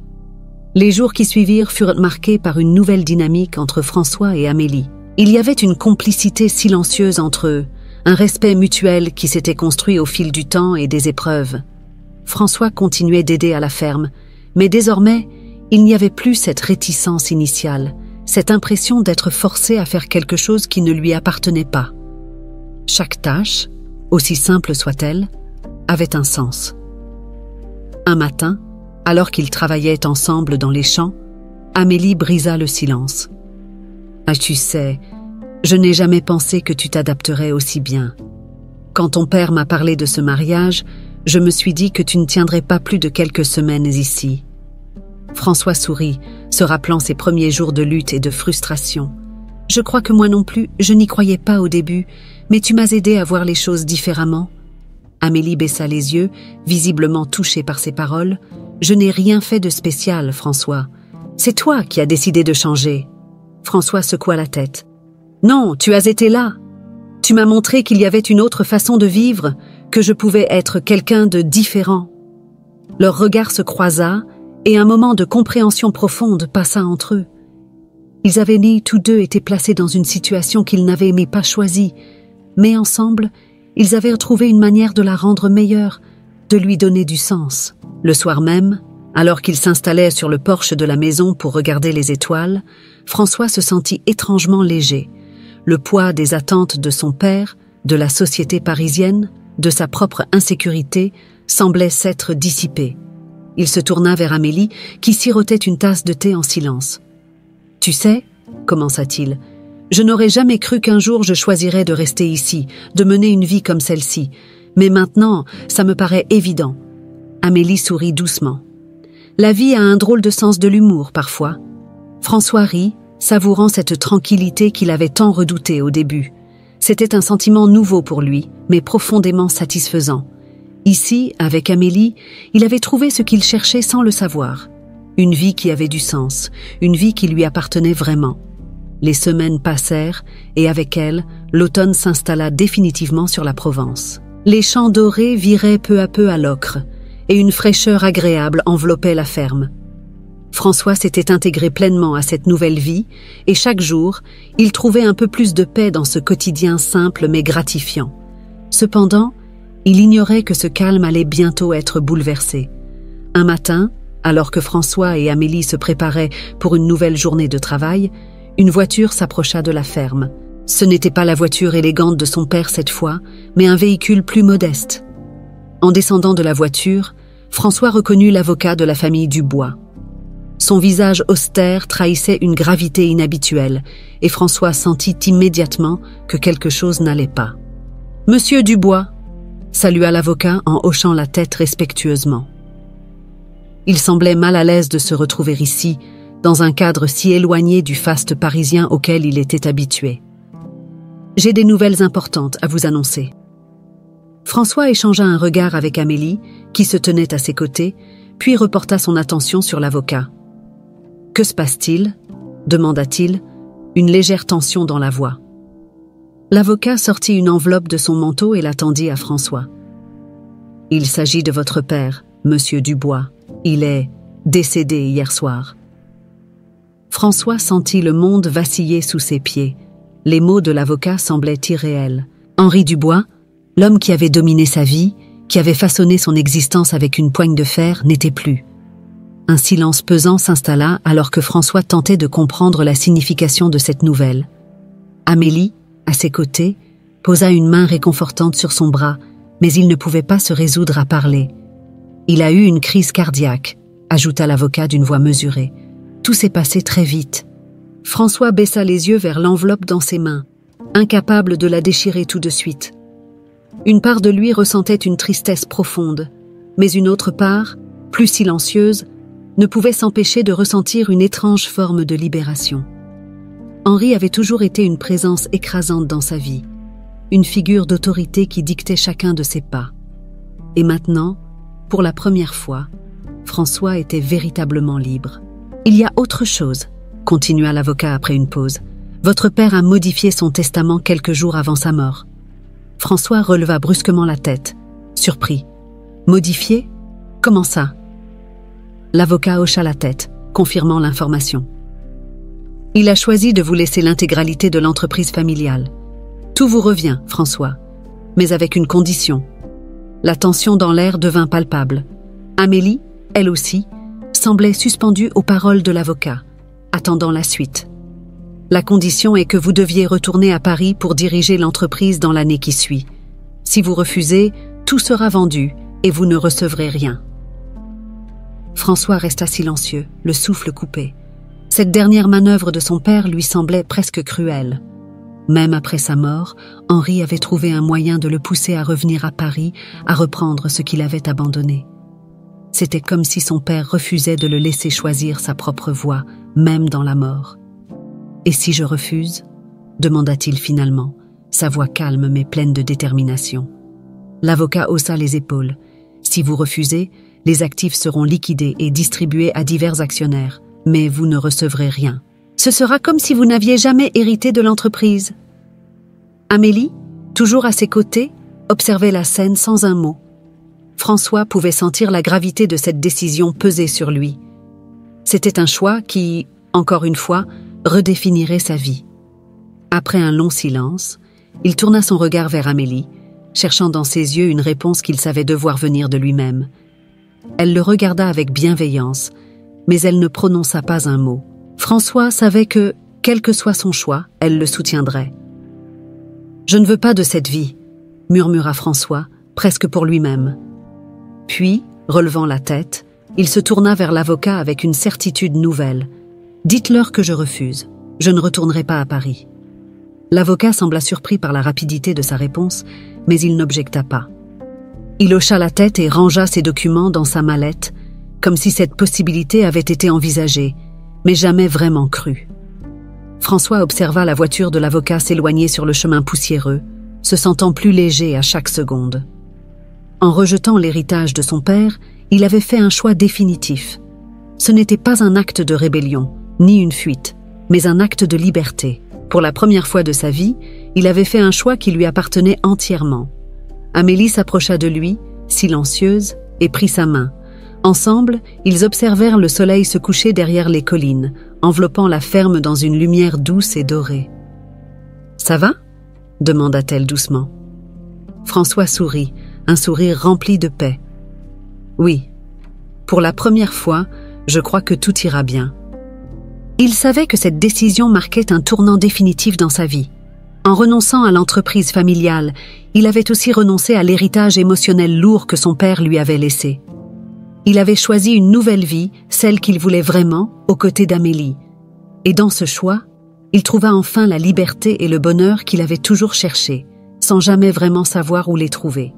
Les jours qui suivirent furent marqués par une nouvelle dynamique entre François et Amélie. Il y avait une complicité silencieuse entre eux, un respect mutuel qui s'était construit au fil du temps et des épreuves. François continuait d'aider à la ferme, mais désormais, il n'y avait plus cette réticence initiale, cette impression d'être forcé à faire quelque chose qui ne lui appartenait pas. Chaque tâche, aussi simple soit-elle, avait un sens. Un matin, Alors qu'ils travaillaient ensemble dans les champs, Amélie brisa le silence. « Ah, tu sais, je n'ai jamais pensé que tu t'adapterais aussi bien. Quand ton père m'a parlé de ce mariage, je me suis dit que tu ne tiendrais pas plus de quelques semaines ici. » François sourit, se rappelant ses premiers jours de lutte et de frustration. « Je crois que moi non plus, je n'y croyais pas au début, mais tu m'as aidé à voir les choses différemment. » Amélie baissa les yeux, visiblement touchée par ses paroles. « Je n'ai rien fait de spécial, François. C'est toi qui as décidé de changer. » François secoua la tête. « Non, tu as été là. Tu m'as montré qu'il y avait une autre façon de vivre, que je pouvais être quelqu'un de différent. » Leur regard se croisa et un moment de compréhension profonde passa entre eux. Ils avaient tous deux été placés dans une situation qu'ils n'avaient pas choisie, mais ensemble, ils avaient trouvé une manière de la rendre meilleure, de lui donner du sens. Le soir même, alors qu'ils s'installaient sur le porche de la maison pour regarder les étoiles, François se sentit étrangement léger. Le poids des attentes de son père, de la société parisienne, de sa propre insécurité, semblait s'être dissipé. Il se tourna vers Amélie, qui sirotait une tasse de thé en silence. « Tu sais, » commença-t-il, « je n'aurais jamais cru qu'un jour je choisirais de rester ici, de mener une vie comme celle-ci. Mais maintenant, ça me paraît évident. » Amélie sourit doucement. « La vie a un drôle de sens de l'humour, parfois. » François rit, savourant cette tranquillité qu'il avait tant redoutée au début. C'était un sentiment nouveau pour lui, mais profondément satisfaisant. Ici, avec Amélie, il avait trouvé ce qu'il cherchait sans le savoir. Une vie qui avait du sens, une vie qui lui appartenait vraiment. Les semaines passèrent, et avec elles, l'automne s'installa définitivement sur la Provence. Les champs dorés viraient peu à peu à l'ocre, et une fraîcheur agréable enveloppait la ferme. François s'était intégré pleinement à cette nouvelle vie, et chaque jour, il trouvait un peu plus de paix dans ce quotidien simple mais gratifiant. Cependant, il ignorait que ce calme allait bientôt être bouleversé. Un matin, alors que François et Amélie se préparaient pour une nouvelle journée de travail, une voiture s'approcha de la ferme. Ce n'était pas la voiture élégante de son père cette fois, mais un véhicule plus modeste. En descendant de la voiture, François reconnut l'avocat de la famille Dubois. Son visage austère trahissait une gravité inhabituelle, et François sentit immédiatement que quelque chose n'allait pas. « Monsieur Dubois !» salua l'avocat en hochant la tête respectueusement. Il semblait mal à l'aise de se retrouver ici, dans un cadre si éloigné du faste parisien auquel il était habitué. « J'ai des nouvelles importantes à vous annoncer. » François échangea un regard avec Amélie, qui se tenait à ses côtés, puis reporta son attention sur l'avocat. « Que se passe-t-il » demanda-t-il, une légère tension dans la voix. L'avocat sortit une enveloppe de son manteau et la tendit à François. « Il s'agit de votre père, Monsieur Dubois. Il est décédé hier soir. » François sentit le monde vaciller sous ses pieds. Les mots de l'avocat semblaient irréels. Henri Dubois, l'homme qui avait dominé sa vie, qui avait façonné son existence avec une poigne de fer, n'était plus. Un silence pesant s'installa alors que François tentait de comprendre la signification de cette nouvelle. Amélie, à ses côtés, posa une main réconfortante sur son bras, mais il ne pouvait pas se résoudre à parler. « Il a eu une crise cardiaque », ajouta l'avocat d'une voix mesurée. « Tout s'est passé très vite. » François baissa les yeux vers l'enveloppe dans ses mains, incapable de la déchirer tout de suite. Une part de lui ressentait une tristesse profonde, mais une autre part, plus silencieuse, ne pouvait s'empêcher de ressentir une étrange forme de libération. Henri avait toujours été une présence écrasante dans sa vie, une figure d'autorité qui dictait chacun de ses pas. Et maintenant, pour la première fois, François était véritablement libre. « Il y a autre chose », continua l'avocat après une pause. « Votre père a modifié son testament quelques jours avant sa mort. » François releva brusquement la tête, surpris. « Modifié ? Comment ça ?» L'avocat hocha la tête, confirmant l'information. « Il a choisi de vous laisser l'intégralité de l'entreprise familiale. Tout vous revient, François, mais avec une condition. » La tension dans l'air devint palpable. Amélie, elle aussi, semblait suspendue aux paroles de l'avocat, attendant la suite. « La condition est que vous deviez retourner à Paris pour diriger l'entreprise dans l'année qui suit. Si vous refusez, tout sera vendu et vous ne recevrez rien. » François resta silencieux, le souffle coupé. Cette dernière manœuvre de son père lui semblait presque cruelle. Même après sa mort, Henri avait trouvé un moyen de le pousser à revenir à Paris, à reprendre ce qu'il avait abandonné. C'était comme si son père refusait de le laisser choisir sa propre voie, même dans la mort. « Et si je refuse ?» demanda-t-il finalement, sa voix calme mais pleine de détermination. L'avocat haussa les épaules. « Si vous refusez, les actifs seront liquidés et distribués à divers actionnaires, mais vous ne recevrez rien. Ce sera comme si vous n'aviez jamais hérité de l'entreprise. » Amélie, toujours à ses côtés, observait la scène sans un mot. François pouvait sentir la gravité de cette décision peser sur lui. C'était un choix qui, encore une fois, redéfinirait sa vie. Après un long silence, il tourna son regard vers Amélie, cherchant dans ses yeux une réponse qu'il savait devoir venir de lui-même. Elle le regarda avec bienveillance, mais elle ne prononça pas un mot. François savait que, quel que soit son choix, elle le soutiendrait. « Je ne veux pas de cette vie », murmura François, presque pour lui-même. Puis, relevant la tête, il se tourna vers l'avocat avec une certitude nouvelle. « Dites-leur que je refuse. Je ne retournerai pas à Paris. » L'avocat sembla surpris par la rapidité de sa réponse, mais il n'objecta pas. Il hocha la tête et rangea ses documents dans sa mallette, comme si cette possibilité avait été envisagée, mais jamais vraiment crue. François observa la voiture de l'avocat s'éloigner sur le chemin poussiéreux, se sentant plus léger à chaque seconde. En rejetant l'héritage de son père, il avait fait un choix définitif. Ce n'était pas un acte de rébellion, ni une fuite, mais un acte de liberté. Pour la première fois de sa vie, il avait fait un choix qui lui appartenait entièrement. Amélie s'approcha de lui, silencieuse, et prit sa main. Ensemble, ils observèrent le soleil se coucher derrière les collines, enveloppant la ferme dans une lumière douce et dorée. « Ça va ?» demanda-t-elle doucement. François sourit, un sourire rempli de paix. « Oui, pour la première fois, je crois que tout ira bien. » Il savait que cette décision marquait un tournant définitif dans sa vie. En renonçant à l'entreprise familiale, il avait aussi renoncé à l'héritage émotionnel lourd que son père lui avait laissé. Il avait choisi une nouvelle vie, celle qu'il voulait vraiment, aux côtés d'Amélie. Et dans ce choix, il trouva enfin la liberté et le bonheur qu'il avait toujours cherchés, sans jamais vraiment savoir où les trouver.